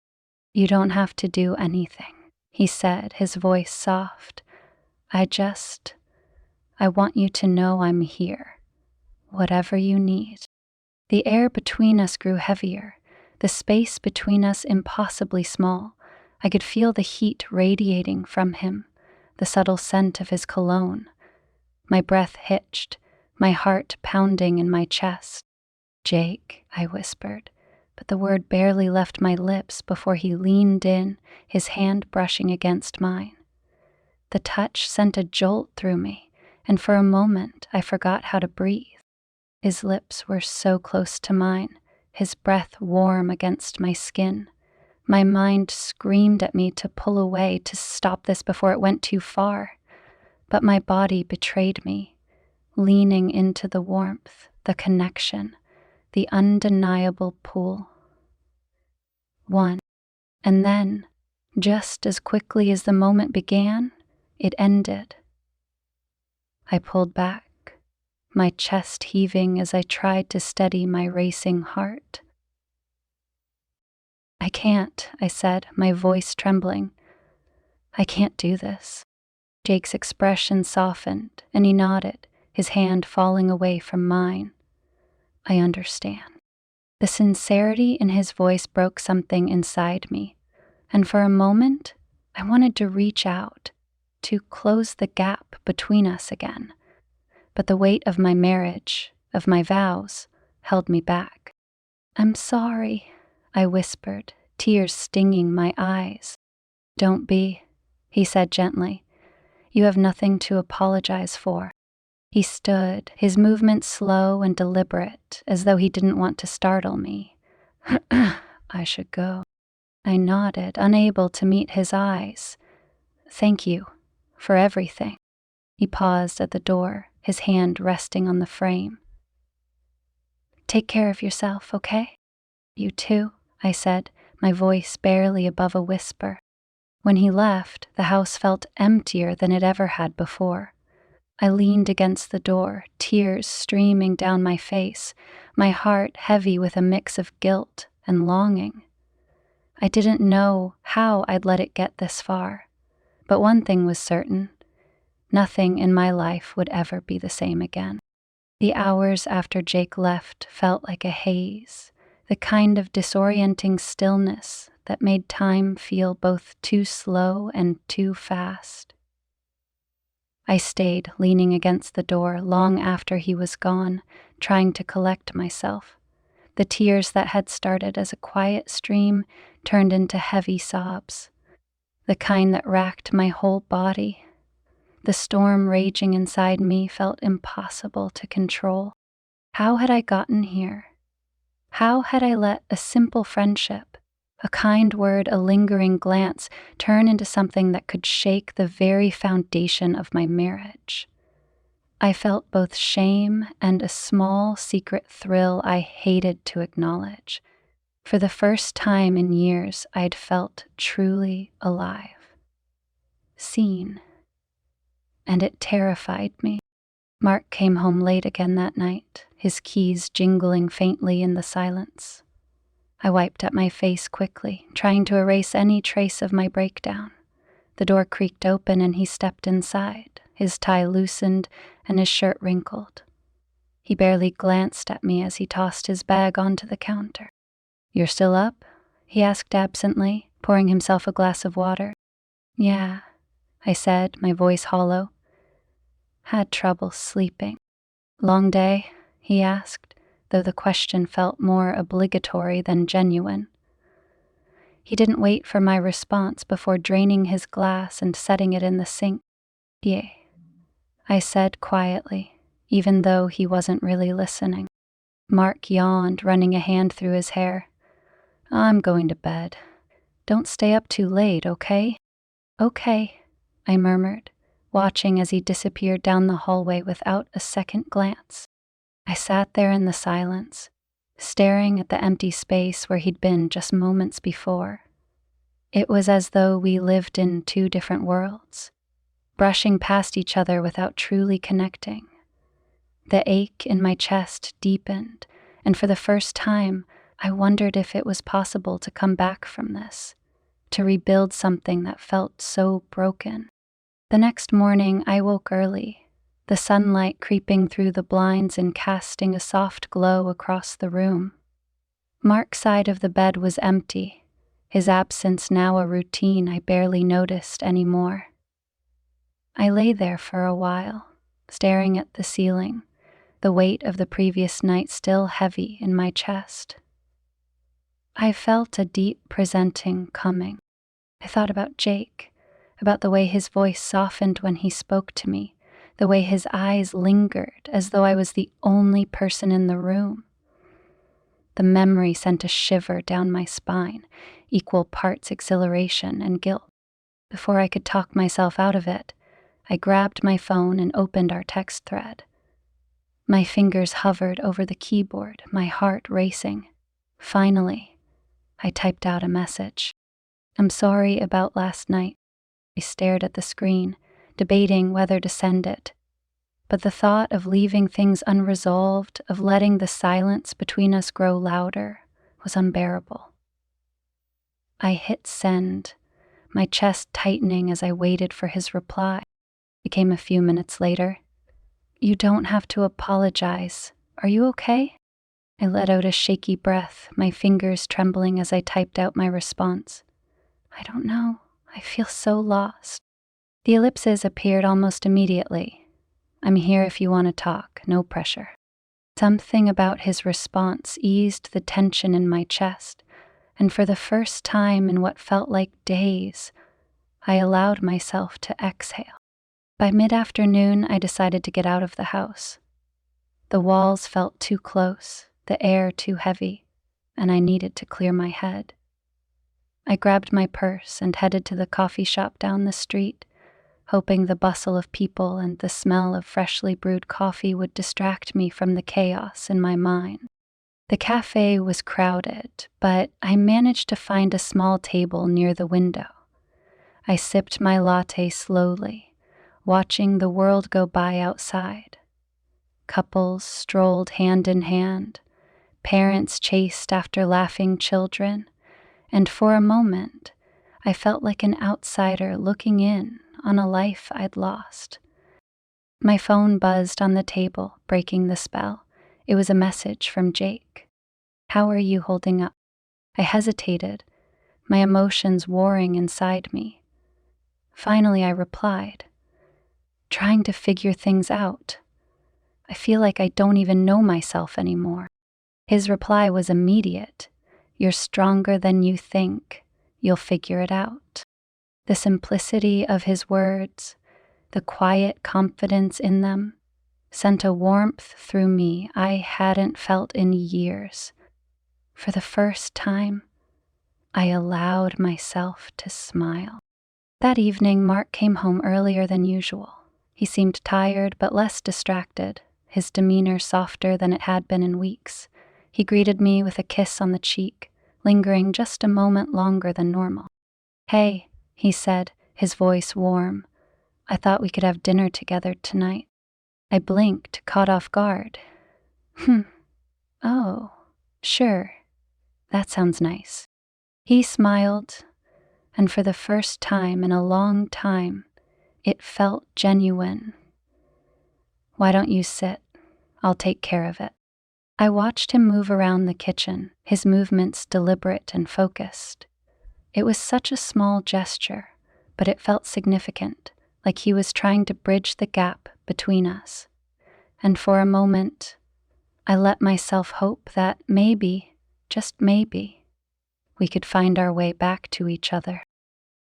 "You don't have to do anything," he said, his voice soft. I want you to know I'm here, whatever you need." The air between us grew heavier, the space between us impossibly small. I could feel the heat radiating from him, the subtle scent of his cologne. My breath hitched, my heart pounding in my chest. "Jake," I whispered, but the word barely left my lips before he leaned in, his hand brushing against mine. The touch sent a jolt through me, and for a moment I forgot how to breathe. His lips were so close to mine, his breath warm against my skin. My mind screamed at me to pull away, to stop this before it went too far. But my body betrayed me, leaning into the warmth, the connection, the undeniable pull. One. And then, just as quickly as the moment began, it ended. I pulled back, my chest heaving as I tried to steady my racing heart. "I can't," I said, my voice trembling. "I can't do this." Jake's expression softened, and he nodded, his hand falling away from mine. "I understand." The sincerity in his voice broke something inside me, and for a moment, I wanted to reach out, to close the gap between us again. But the weight of my marriage, of my vows, held me back. "I'm sorry," I whispered, tears stinging my eyes. Don't be, he said gently. You have nothing to apologize for. He stood, his movements slow and deliberate, as though he didn't want to startle me. I should go. I nodded, unable to meet his eyes. Thank you for everything. He paused at the door, his hand resting on the frame. Take care of yourself, okay? You too, I said, my voice barely above a whisper. When he left, the house felt emptier than it ever had before. I leaned against the door, tears streaming down my face, my heart heavy with a mix of guilt and longing. I didn't know how I'd let it get this far, but one thing was certain: nothing in my life would ever be the same again. The hours after Jake left felt like a haze, the kind of disorienting stillness that made time feel both too slow and too fast. I stayed leaning against the door long after he was gone, trying to collect myself. The tears that had started as a quiet stream turned into heavy sobs, the kind that racked my whole body. The storm raging inside me felt impossible to control. How had I gotten here? How had I let a simple friendship, a kind word, a lingering glance, turn into something that could shake the very foundation of my marriage? I felt both shame and a small secret thrill I hated to acknowledge. For the first time in years, I'd felt truly alive, seen, and it terrified me. Mark came home late again that night, his keys jingling faintly in the silence. I wiped at my face quickly, trying to erase any trace of my breakdown. The door creaked open and he stepped inside, his tie loosened and his shirt wrinkled. He barely glanced at me as he tossed his bag onto the counter. "You're still up?" he asked absently, pouring himself a glass of water. "Yeah," I said, my voice hollow. "Had trouble sleeping." "Long day?" he asked, though the question felt more obligatory than genuine. He didn't wait for my response before draining his glass and setting it in the sink. "Yeah," I said quietly, even though he wasn't really listening. Mark yawned, running a hand through his hair. "I'm going to bed. Don't stay up too late, okay?" "Okay," I murmured, watching as he disappeared down the hallway without a second glance. I sat there in the silence, staring at the empty space where he'd been just moments before. It was as though we lived in two different worlds, brushing past each other without truly connecting. The ache in my chest deepened, and for the first time, I wondered if it was possible to come back from this, to rebuild something that felt so broken. The next morning, I woke early, the sunlight creeping through the blinds and casting a soft glow across the room. Mark's side of the bed was empty, his absence now a routine I barely noticed anymore. I lay there for a while, staring at the ceiling, the weight of the previous night still heavy in my chest. I felt a deep presenting coming. I thought about Jake, about the way his voice softened when he spoke to me, the way his eyes lingered as though I was the only person in the room. The memory sent a shiver down my spine, equal parts exhilaration and guilt. Before I could talk myself out of it, I grabbed my phone and opened our text thread. My fingers hovered over the keyboard, my heart racing. Finally, I typed out a message. "I'm sorry about last night." I stared at the screen, debating whether to send it. But the thought of leaving things unresolved, of letting the silence between us grow louder, was unbearable. I hit send, my chest tightening as I waited for his reply. It came a few minutes later. "You don't have to apologize. Are you okay?" I let out a shaky breath, my fingers trembling as I typed out my response. "I don't know. I feel so lost." The ellipses appeared almost immediately. "I'm here if you want to talk, no pressure." Something about his response eased the tension in my chest, and for the first time in what felt like days, I allowed myself to exhale. By mid-afternoon, I decided to get out of the house. The walls felt too close, the air too heavy, and I needed to clear my head. I grabbed my purse and headed to the coffee shop down the street, hoping the bustle of people and the smell of freshly brewed coffee would distract me from the chaos in my mind. The cafe was crowded, but I managed to find a small table near the window. I sipped my latte slowly, watching the world go by outside. Couples strolled hand in hand, parents chased after laughing children, and for a moment, I felt like an outsider looking in on a life I'd lost. My phone buzzed on the table, breaking the spell. It was a message from Jake. "How are you holding up?" I hesitated, my emotions warring inside me. Finally, I replied, "Trying to figure things out. I feel like I don't even know myself anymore." His reply was immediate. "You're stronger than you think. You'll figure it out." The simplicity of his words, the quiet confidence in them, sent a warmth through me I hadn't felt in years. For the first time, I allowed myself to smile. That evening, Mark came home earlier than usual. He seemed tired but less distracted, his demeanor softer than it had been in weeks. He greeted me with a kiss on the cheek, lingering just a moment longer than normal. "Hey," he said, his voice warm. "I thought we could have dinner together tonight." I blinked, caught off guard. Oh, sure. That sounds nice." He smiled, and for the first time in a long time, it felt genuine. "Why don't you sit? I'll take care of it." I watched him move around the kitchen, his movements deliberate and focused. It was such a small gesture, but it felt significant, like he was trying to bridge the gap between us. And for a moment, I let myself hope that maybe, just maybe, we could find our way back to each other.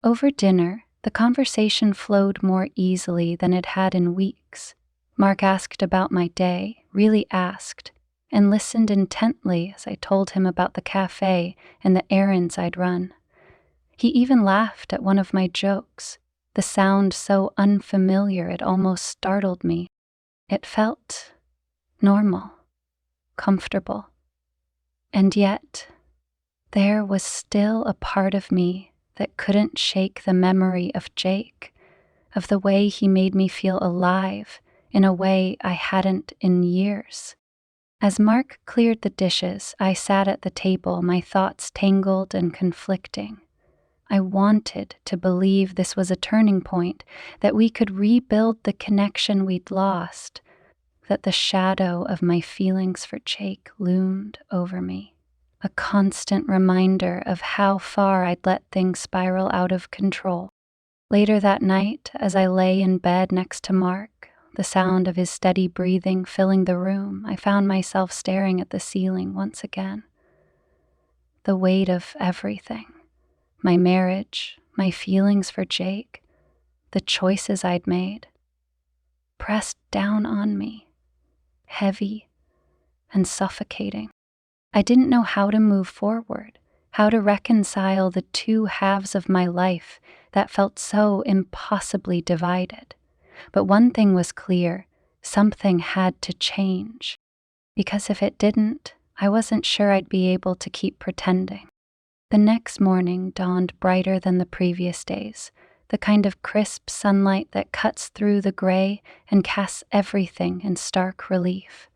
Over dinner, the conversation flowed more easily than it had in weeks. Mark asked about my day, really asked, and listened intently as I told him about the cafe and the errands I'd run. He even laughed at one of my jokes, the sound so unfamiliar it almost startled me. It felt normal, comfortable. And yet, there was still a part of me that couldn't shake the memory of Jake, of the way he made me feel alive in a way I hadn't in years. As Mark cleared the dishes, I sat at the table, my thoughts tangled and conflicting. I wanted to believe this was a turning point, that we could rebuild the connection we'd lost, that the shadow of my feelings for Jake loomed over me, a constant reminder of how far I'd let things spiral out of control. Later that night, as I lay in bed next to Mark, the sound of his steady breathing filling the room, I found myself staring at the ceiling once again. The weight of everything, my marriage, my feelings for Jake, the choices I'd made, pressed down on me, heavy and suffocating. I didn't know how to move forward, how to reconcile the two halves of my life that felt so impossibly divided. But one thing was clear, something had to change. Because if it didn't, I wasn't sure I'd be able to keep pretending. The next morning dawned brighter than the previous days, the kind of crisp sunlight that cuts through the gray and casts everything in stark relief.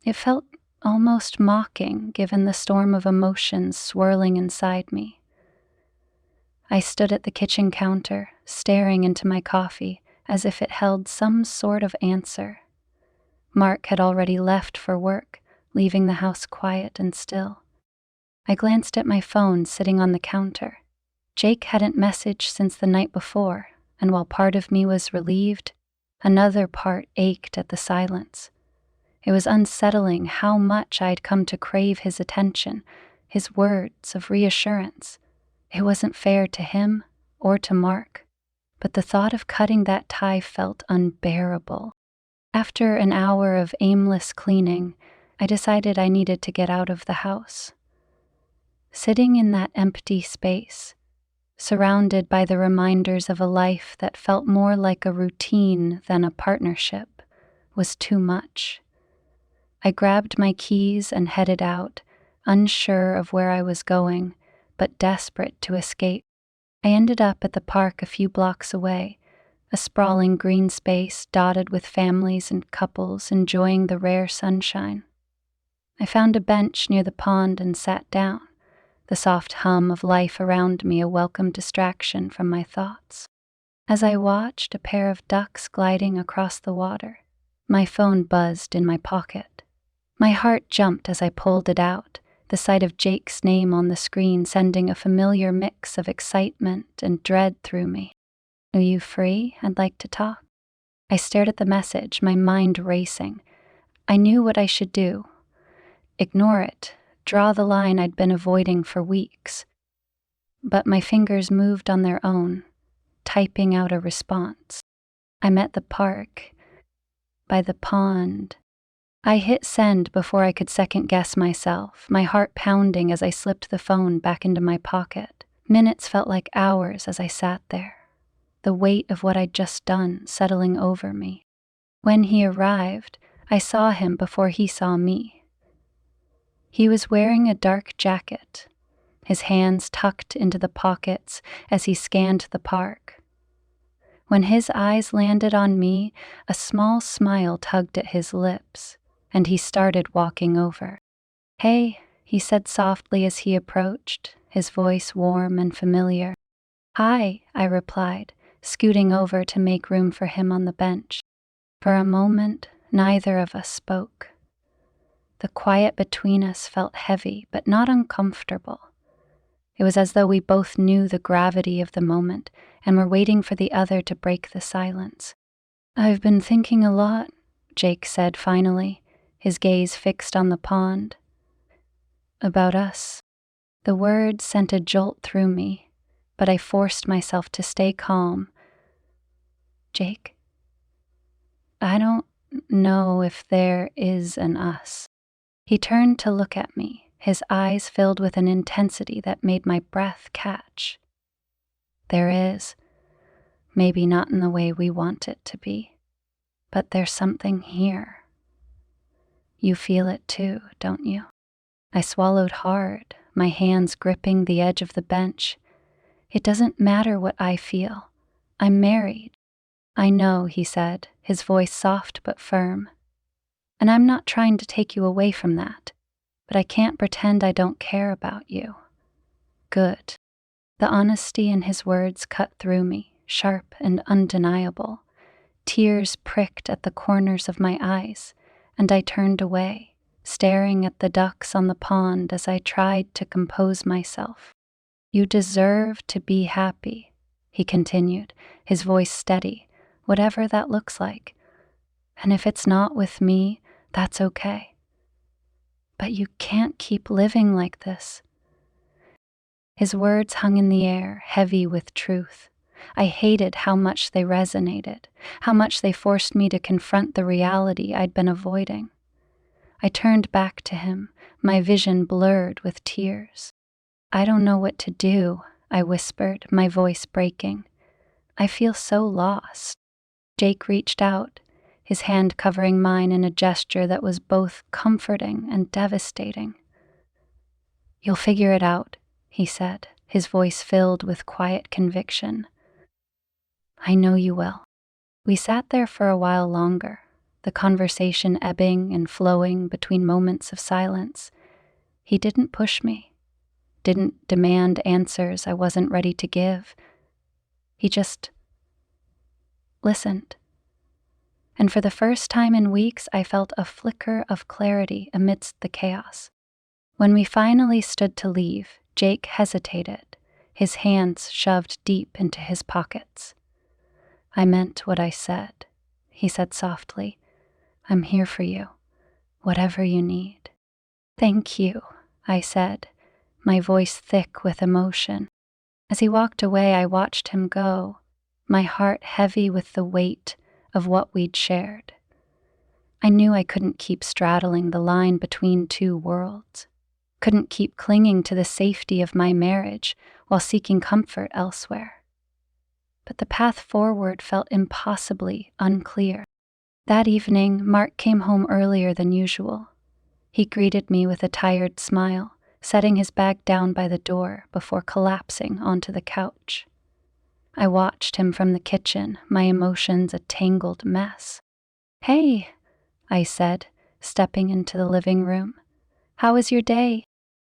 It felt almost mocking, given the storm of emotions swirling inside me. I stood at the kitchen counter, staring into my coffee, as if it held some sort of answer. Mark had already left for work, leaving the house quiet and still. I glanced at my phone sitting on the counter. Jake hadn't messaged since the night before, and while part of me was relieved, another part ached at the silence. It was unsettling how much I'd come to crave his attention, his words of reassurance. It wasn't fair to him or to Mark, but the thought of cutting that tie felt unbearable. After an hour of aimless cleaning, I decided I needed to get out of the house. Sitting in that empty space, surrounded by the reminders of a life that felt more like a routine than a partnership, was too much. I grabbed my keys and headed out, unsure of where I was going, but desperate to escape. I ended up at the park a few blocks away, a sprawling green space dotted with families and couples enjoying the rare sunshine. I found a bench near the pond and sat down, the soft hum of life around me a welcome distraction from my thoughts. As I watched a pair of ducks gliding across the water, my phone buzzed in my pocket. My heart jumped as I pulled it out, the sight of Jake's name on the screen sending a familiar mix of excitement and dread through me. "Are you free? I'd like to talk." I stared at the message, my mind racing. I knew what I should do. Ignore it, draw the line I'd been avoiding for weeks. But my fingers moved on their own, typing out a response. "I'm at the park, by the pond." I hit send before I could second-guess myself, my heart pounding as I slipped the phone back into my pocket. Minutes felt like hours as I sat there, the weight of what I'd just done settling over me. When he arrived, I saw him before he saw me. He was wearing a dark jacket, his hands tucked into the pockets as he scanned the park. When his eyes landed on me, a small smile tugged at his lips, and he started walking over. "Hey," he said softly as he approached, his voice warm and familiar. "Hi," I replied, scooting over to make room for him on the bench. For a moment, neither of us spoke. The quiet between us felt heavy, but not uncomfortable. It was as though we both knew the gravity of the moment and were waiting for the other to break the silence. "I've been thinking a lot," Jake said finally, his gaze fixed on the pond. "About us." The words sent a jolt through me, but I forced myself to stay calm. "Jake, I don't know if there is an us." He turned to look at me, his eyes filled with an intensity that made my breath catch. "There is. Maybe not in the way we want it to be, but there's something here. You feel it too, don't you?" I swallowed hard, my hands gripping the edge of the bench. "It doesn't matter what I feel. I'm married." "I know," he said, his voice soft but firm. "And I'm not trying to take you away from that, but I can't pretend I don't care about you." "Good." The honesty in his words cut through me, sharp and undeniable. Tears pricked at the corners of my eyes, and I turned away, staring at the ducks on the pond as I tried to compose myself. "You deserve to be happy," he continued, his voice steady, "whatever that looks like. And if it's not with me, that's okay. But you can't keep living like this." His words hung in the air, heavy with truth. I hated how much they resonated, how much they forced me to confront the reality I'd been avoiding. I turned back to him, my vision blurred with tears. "I don't know what to do," I whispered, my voice breaking. "I feel so lost." Jake reached out, his hand covering mine in a gesture that was both comforting and devastating. "You'll figure it out," he said, his voice filled with quiet conviction. "I know you will." We sat there for a while longer, the conversation ebbing and flowing between moments of silence. He didn't push me, didn't demand answers I wasn't ready to give. He just listened. And for the first time in weeks, I felt a flicker of clarity amidst the chaos. When we finally stood to leave, Jake hesitated, his hands shoved deep into his pockets. "I meant what I said," he said softly. "I'm here for you, whatever you need." "Thank you," I said, my voice thick with emotion. As he walked away, I watched him go, my heart heavy with the weight of what we'd shared. I knew I couldn't keep straddling the line between two worlds, couldn't keep clinging to the safety of my marriage while seeking comfort elsewhere. But the path forward felt impossibly unclear. That evening, Mark came home earlier than usual. He greeted me with a tired smile, setting his bag down by the door before collapsing onto the couch. I watched him from the kitchen, my emotions a tangled mess. "Hey," I said, stepping into the living room. "How was your day?"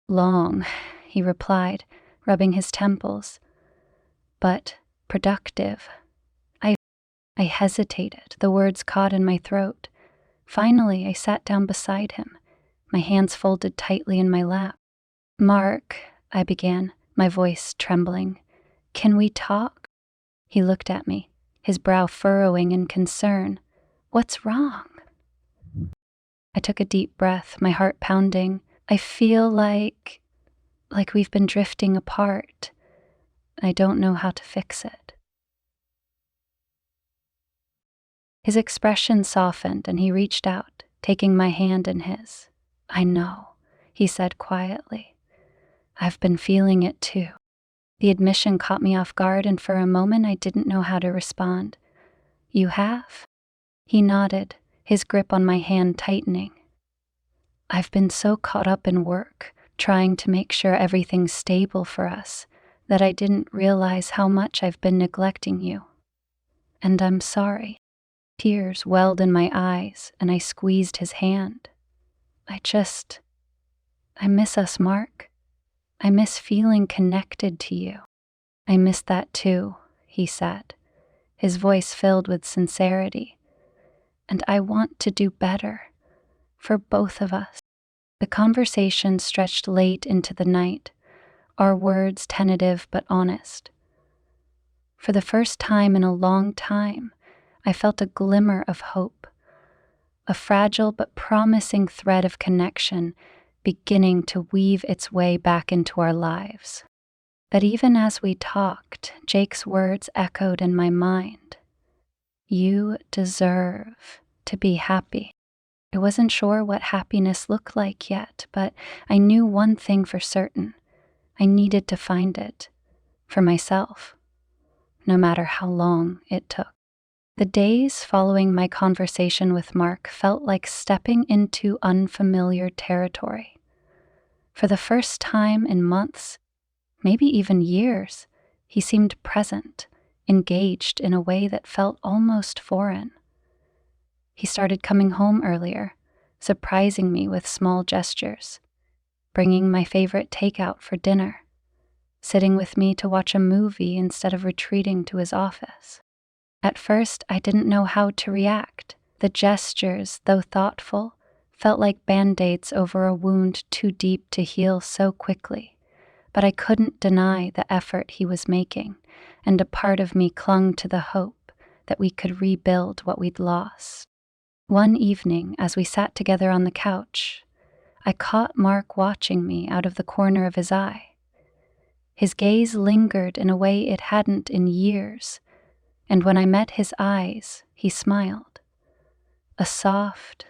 "Long," he replied, rubbing his temples. "But productive." I hesitated, the words caught in my throat. Finally, I sat down beside him, my hands folded tightly in my lap. "Mark," I began, my voice trembling, "can we talk?" He looked at me, his brow furrowing in concern. "What's wrong?" I took a deep breath, my heart pounding. "I feel like we've been drifting apart. I don't know how to fix it." His expression softened and he reached out, taking my hand in his. "I know," he said quietly. "I've been feeling it too." The admission caught me off guard, and for a moment I didn't know how to respond. "You have?" He nodded, his grip on my hand tightening. "I've been so caught up in work, trying to make sure everything's stable for us, that I didn't realize how much I've been neglecting you. And I'm sorry." Tears welled in my eyes, and I squeezed his hand. I miss us, Mark. I miss feeling connected to you." "I miss that too," he said, his voice filled with sincerity. "And I want to do better, for both of us." The conversation stretched late into the night, our words tentative but honest. For the first time in a long time, I felt a glimmer of hope, a fragile but promising thread of connection beginning to weave its way back into our lives. But even as we talked, Jake's words echoed in my mind. "You deserve to be happy." I wasn't sure what happiness looked like yet, but I knew one thing for certain. I needed to find it, for myself, no matter how long it took. The days following my conversation with Mark felt like stepping into unfamiliar territory. For the first time in months, maybe even years, he seemed present, engaged in a way that felt almost foreign. He started coming home earlier, surprising me with small gestures, bringing my favorite takeout for dinner, sitting with me to watch a movie instead of retreating to his office. At first, I didn't know how to react. The gestures, though thoughtful, felt like band-aids over a wound too deep to heal so quickly. But I couldn't deny the effort he was making, and a part of me clung to the hope that we could rebuild what we'd lost. One evening, as we sat together on the couch, I caught Mark watching me out of the corner of his eye. His gaze lingered in a way it hadn't in years, and when I met his eyes, he smiled. A soft,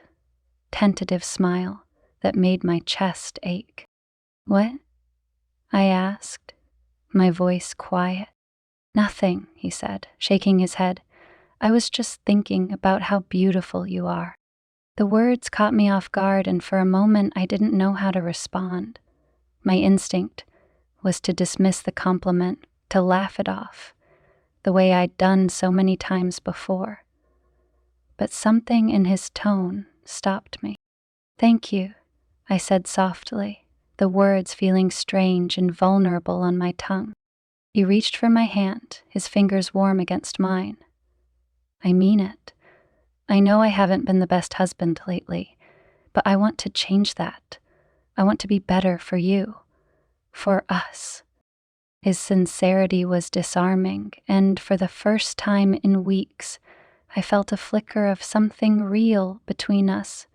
tentative smile that made my chest ache. "What?" I asked, my voice quiet. "Nothing," he said, shaking his head. "I was just thinking about how beautiful you are." The words caught me off guard, and for a moment I didn't know how to respond. My instinct was to dismiss the compliment, to laugh it off, the way I'd done so many times before. But something in his tone stopped me. "Thank you," I said softly, the words feeling strange and vulnerable on my tongue. He reached for my hand, his fingers warm against mine. "I mean it. I know I haven't been the best husband lately, but I want to change that. I want to be better for you, for us." His sincerity was disarming, and for the first time in weeks, I felt a flicker of something real between us.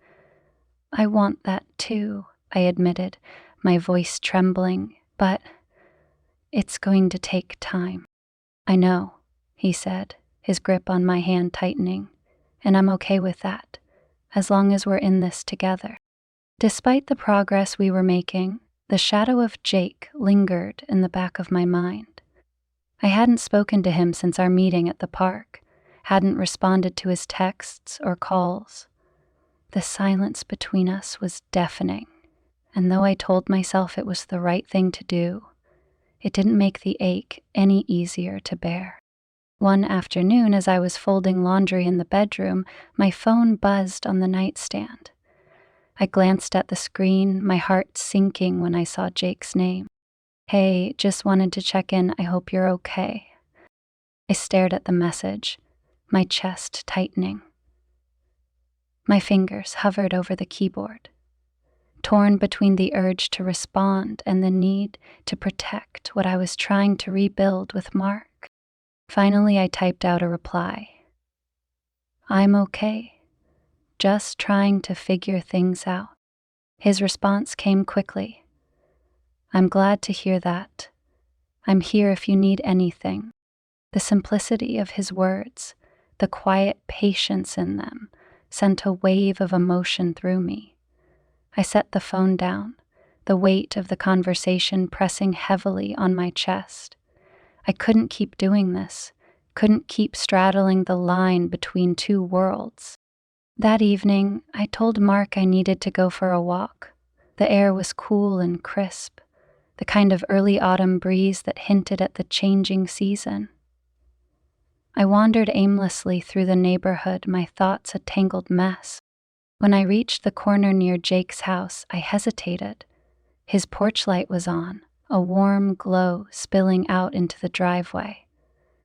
"I want that too," I admitted, my voice trembling, but it's going to take time. I know, he said, his grip on my hand tightening, and I'm okay with that, as long as we're in this together. Despite the progress we were making, the shadow of Jake lingered in the back of my mind. I hadn't spoken to him since our meeting at the park, hadn't responded to his texts or calls. The silence between us was deafening, and though I told myself it was the right thing to do, it didn't make the ache any easier to bear. One afternoon, as I was folding laundry in the bedroom, my phone buzzed on the nightstand. I glanced at the screen, my heart sinking when I saw Jake's name. "Hey, just wanted to check in. I hope you're okay." I stared at the message, my chest tightening. My fingers hovered over the keyboard, torn between the urge to respond and the need to protect what I was trying to rebuild with Mark. Finally, I typed out a reply. "I'm okay, just trying to figure things out." His response came quickly. "I'm glad to hear that. I'm here if you need anything." The simplicity of his words, the quiet patience in them, sent a wave of emotion through me. I set the phone down, the weight of the conversation pressing heavily on my chest. I couldn't keep doing this, couldn't keep straddling the line between two worlds. That evening, I told Mark I needed to go for a walk. The air was cool and crisp, the kind of early autumn breeze that hinted at the changing season. I wandered aimlessly through the neighborhood, my thoughts a tangled mess. When I reached the corner near Jake's house, I hesitated. His porch light was on, a warm glow spilling out into the driveway.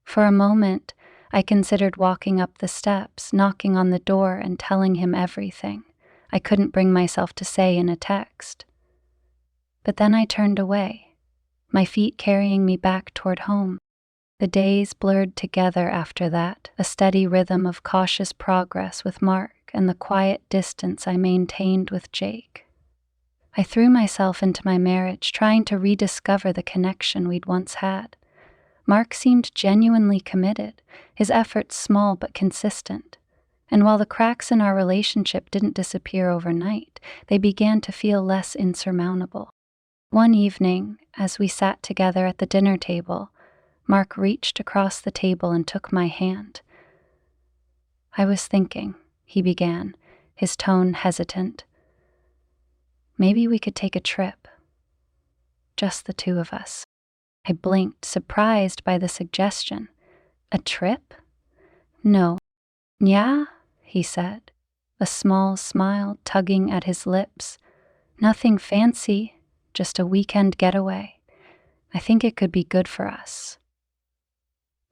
For a moment, I considered walking up the steps, knocking on the door, and telling him everything I couldn't bring myself to say in a text. But then I turned away, my feet carrying me back toward home. The days blurred together after that, a steady rhythm of cautious progress with Mark and the quiet distance I maintained with Jake. I threw myself into my marriage, trying to rediscover the connection we'd once had. Mark seemed genuinely committed, his efforts small but consistent. And while the cracks in our relationship didn't disappear overnight, they began to feel less insurmountable. One evening, as we sat together at the dinner table, Mark reached across the table and took my hand. "I was thinking," he began, his tone hesitant. "Maybe we could take a trip. Just the two of us." I blinked, surprised by the suggestion. "A trip?" "No." "Yeah?" he said, a small smile tugging at his lips. "Nothing fancy, just a weekend getaway. I think it could be good for us."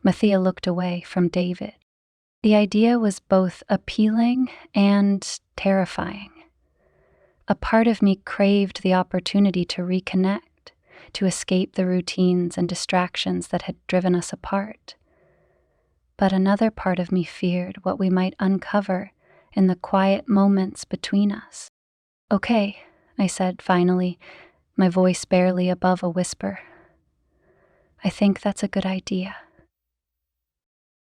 Mathia looked away from David. The idea was both appealing and terrifying. A part of me craved the opportunity to reconnect, to escape the routines and distractions that had driven us apart. But another part of me feared what we might uncover in the quiet moments between us. "Okay," I said finally, my voice barely above a whisper. "I think that's a good idea."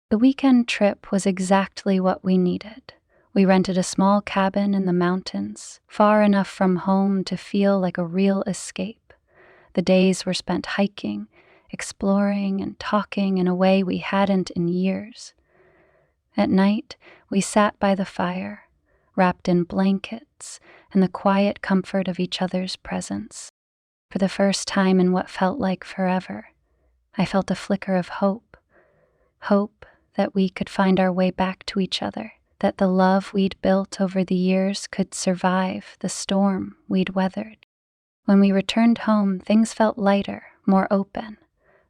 The weekend trip was exactly what we needed. We rented a small cabin in the mountains, far enough from home to feel like a real escape. The days were spent hiking, exploring, and talking in a way we hadn't in years. At night, we sat by the fire, wrapped in blankets and the quiet comfort of each other's presence. For the first time in what felt like forever, I felt a flicker of hope. Hope that we could find our way back to each other, that the love we'd built over the years could survive the storm we'd weathered. When we returned home, things felt lighter, more open.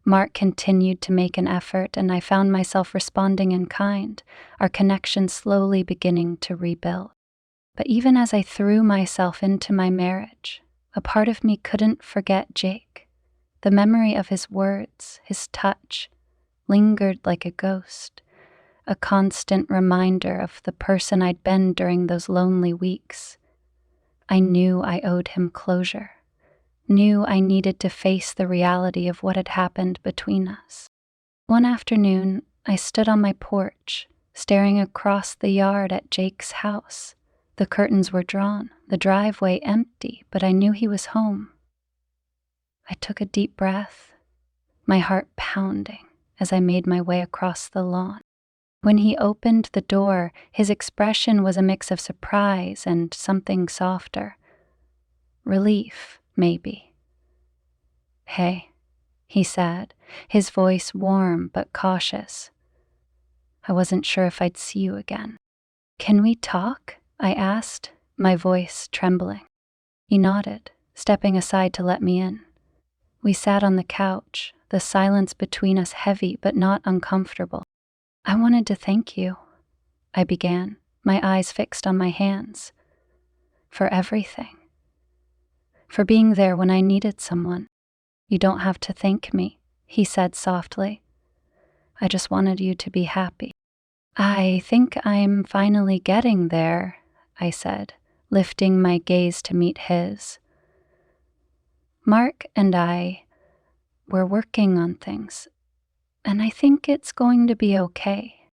Mark continued to make an effort, and I found myself responding in kind, our connection slowly beginning to rebuild. But even as I threw myself into my marriage, a part of me couldn't forget Jake. The memory of his words, his touch, lingered like a ghost, a constant reminder of the person I'd been during those lonely weeks. I knew I owed him closure. knew I needed to face the reality of what had happened between us. One afternoon, I stood on my porch, staring across the yard at Jake's house. The curtains were drawn, the driveway empty, but I knew he was home. I took a deep breath, my heart pounding as I made my way across the lawn. When he opened the door, his expression was a mix of surprise and something softer. Relief, maybe. "Hey," he said, his voice warm but cautious. "I wasn't sure if I'd see you again." "Can we talk?" I asked, my voice trembling. He nodded, stepping aside to let me in. We sat on the couch, the silence between us heavy but not uncomfortable. "I wanted to thank you," I began, my eyes fixed on my hands. "For everything. For being there when I needed someone." "You don't have to thank me," he said softly. "I just wanted you to be happy." "I think I'm finally getting there," I said, lifting my gaze to meet his. "Mark and I were working on things, and I think it's going to be okay."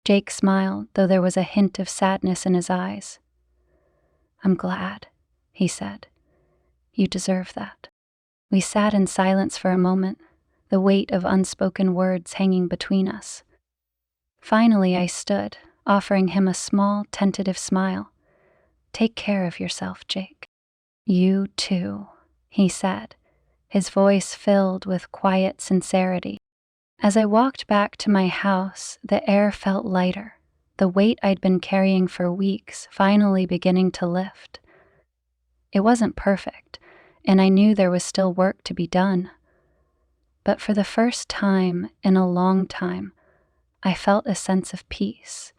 Jake smiled, though there was a hint of sadness in his eyes. "I'm glad," he said. "You deserve that." We sat in silence for a moment, the weight of unspoken words hanging between us. Finally, I stood, offering him a small, tentative smile. "Take care of yourself, Jake." "You too," he said, his voice filled with quiet sincerity. As I walked back to my house, the air felt lighter, the weight I'd been carrying for weeks finally beginning to lift. It wasn't perfect, and I knew there was still work to be done. But for the first time in a long time, I felt a sense of peace,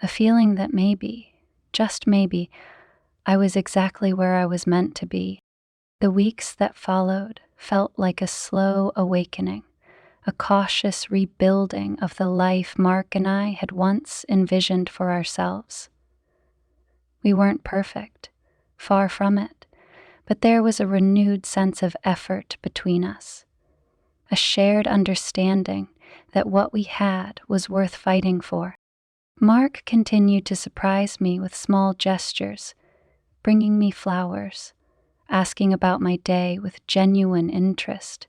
a feeling that maybe, just maybe, I was exactly where I was meant to be. The weeks that followed felt like a slow awakening, a cautious rebuilding of the life Mark and I had once envisioned for ourselves. We weren't perfect, far from it, but there was a renewed sense of effort between us, a shared understanding that what we had was worth fighting for. Mark continued to surprise me with small gestures, bringing me flowers, asking about my day with genuine interest,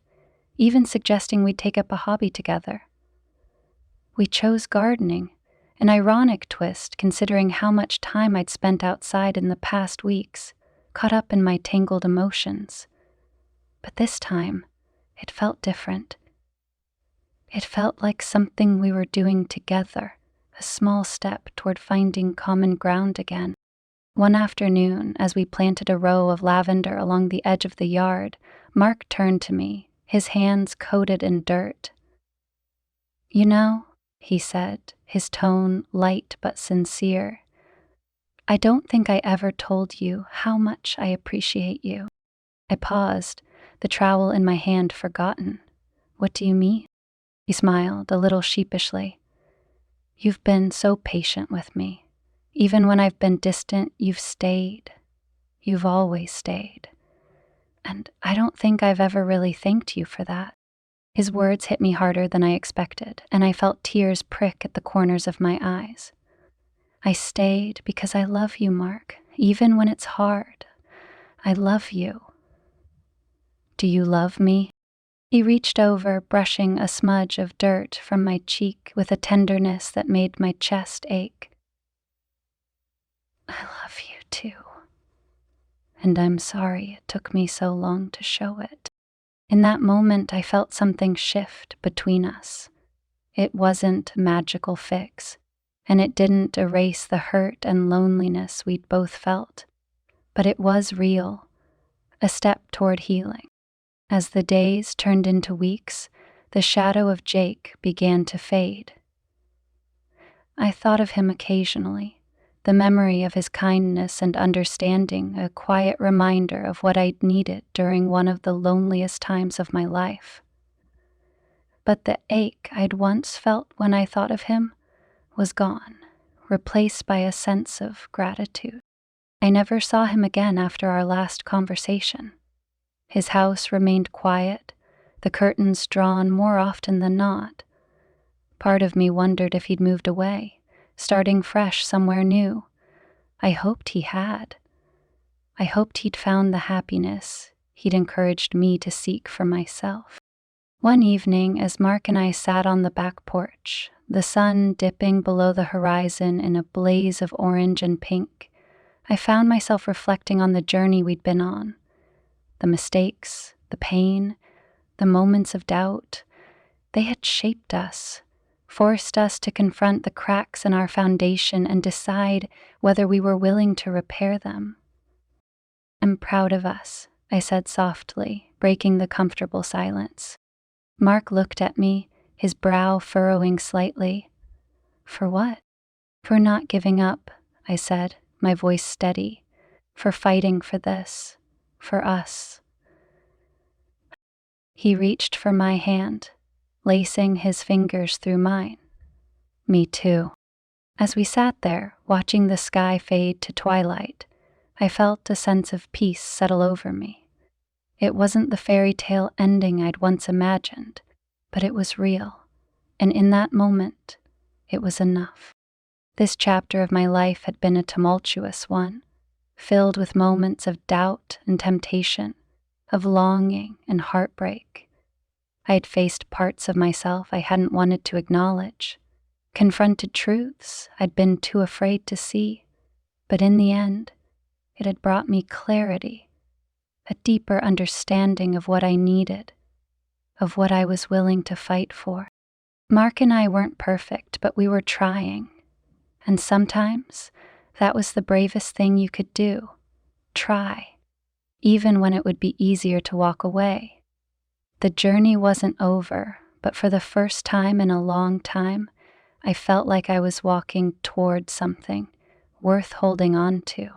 even suggesting we take up a hobby together. We chose gardening, an ironic twist considering how much time I'd spent outside in the past weeks, caught up in my tangled emotions. But this time, it felt different. It felt like something we were doing together, a small step toward finding common ground again. One afternoon, as we planted a row of lavender along the edge of the yard, Mark turned to me, his hands coated in dirt. "You know," he said, his tone light but sincere, "I don't think I ever told you how much I appreciate you." I paused, the trowel in my hand forgotten. "What do you mean?" He smiled, a little sheepishly. "You've been so patient with me. Even when I've been distant, you've stayed. You've always stayed. And I don't think I've ever really thanked you for that." His words hit me harder than I expected, and I felt tears prick at the corners of my eyes. "I stayed because I love you, Mark, even when it's hard. I love you." "Do you love me?" He reached over, brushing a smudge of dirt from my cheek with a tenderness that made my chest ache. "I love you too. And I'm sorry it took me so long to show it." In that moment, I felt something shift between us. It wasn't a magical fix, and it didn't erase the hurt and loneliness we'd both felt. But it was real, a step toward healing. As the days turned into weeks, the shadow of Jake began to fade. I thought of him occasionally, the memory of his kindness and understanding a quiet reminder of what I'd needed during one of the loneliest times of my life. But the ache I'd once felt when I thought of him was gone, replaced by a sense of gratitude. I never saw him again after our last conversation. His house remained quiet, the curtains drawn more often than not. Part of me wondered if he'd moved away, starting fresh somewhere new. I hoped he had. I hoped he'd found the happiness he'd encouraged me to seek for myself. One evening, as Mark and I sat on the back porch, the sun dipping below the horizon in a blaze of orange and pink, I found myself reflecting on the journey we'd been on. The mistakes, the pain, the moments of doubt, they had shaped us, forced us to confront the cracks in our foundation and decide whether we were willing to repair them. "I'm proud of us," I said softly, breaking the comfortable silence. Mark looked at me, his brow furrowing slightly. "For what?" "For not giving up," I said, my voice steady. "For fighting for this. For us." He reached for my hand, lacing his fingers through mine. "Me too." As we sat there, watching the sky fade to twilight, I felt a sense of peace settle over me. It wasn't the fairy tale ending I'd once imagined, but it was real, and in that moment, it was enough. This chapter of my life had been a tumultuous one, filled with moments of doubt and temptation, of longing and heartbreak. I had faced parts of myself I hadn't wanted to acknowledge, confronted truths I'd been too afraid to see, but in the end, it had brought me clarity, a deeper understanding of what I needed, of what I was willing to fight for. Mark and I weren't perfect, but we were trying. And sometimes, that was the bravest thing you could do. Try, even when it would be easier to walk away. The journey wasn't over, but for the first time in a long time, I felt like I was walking toward something worth holding on to.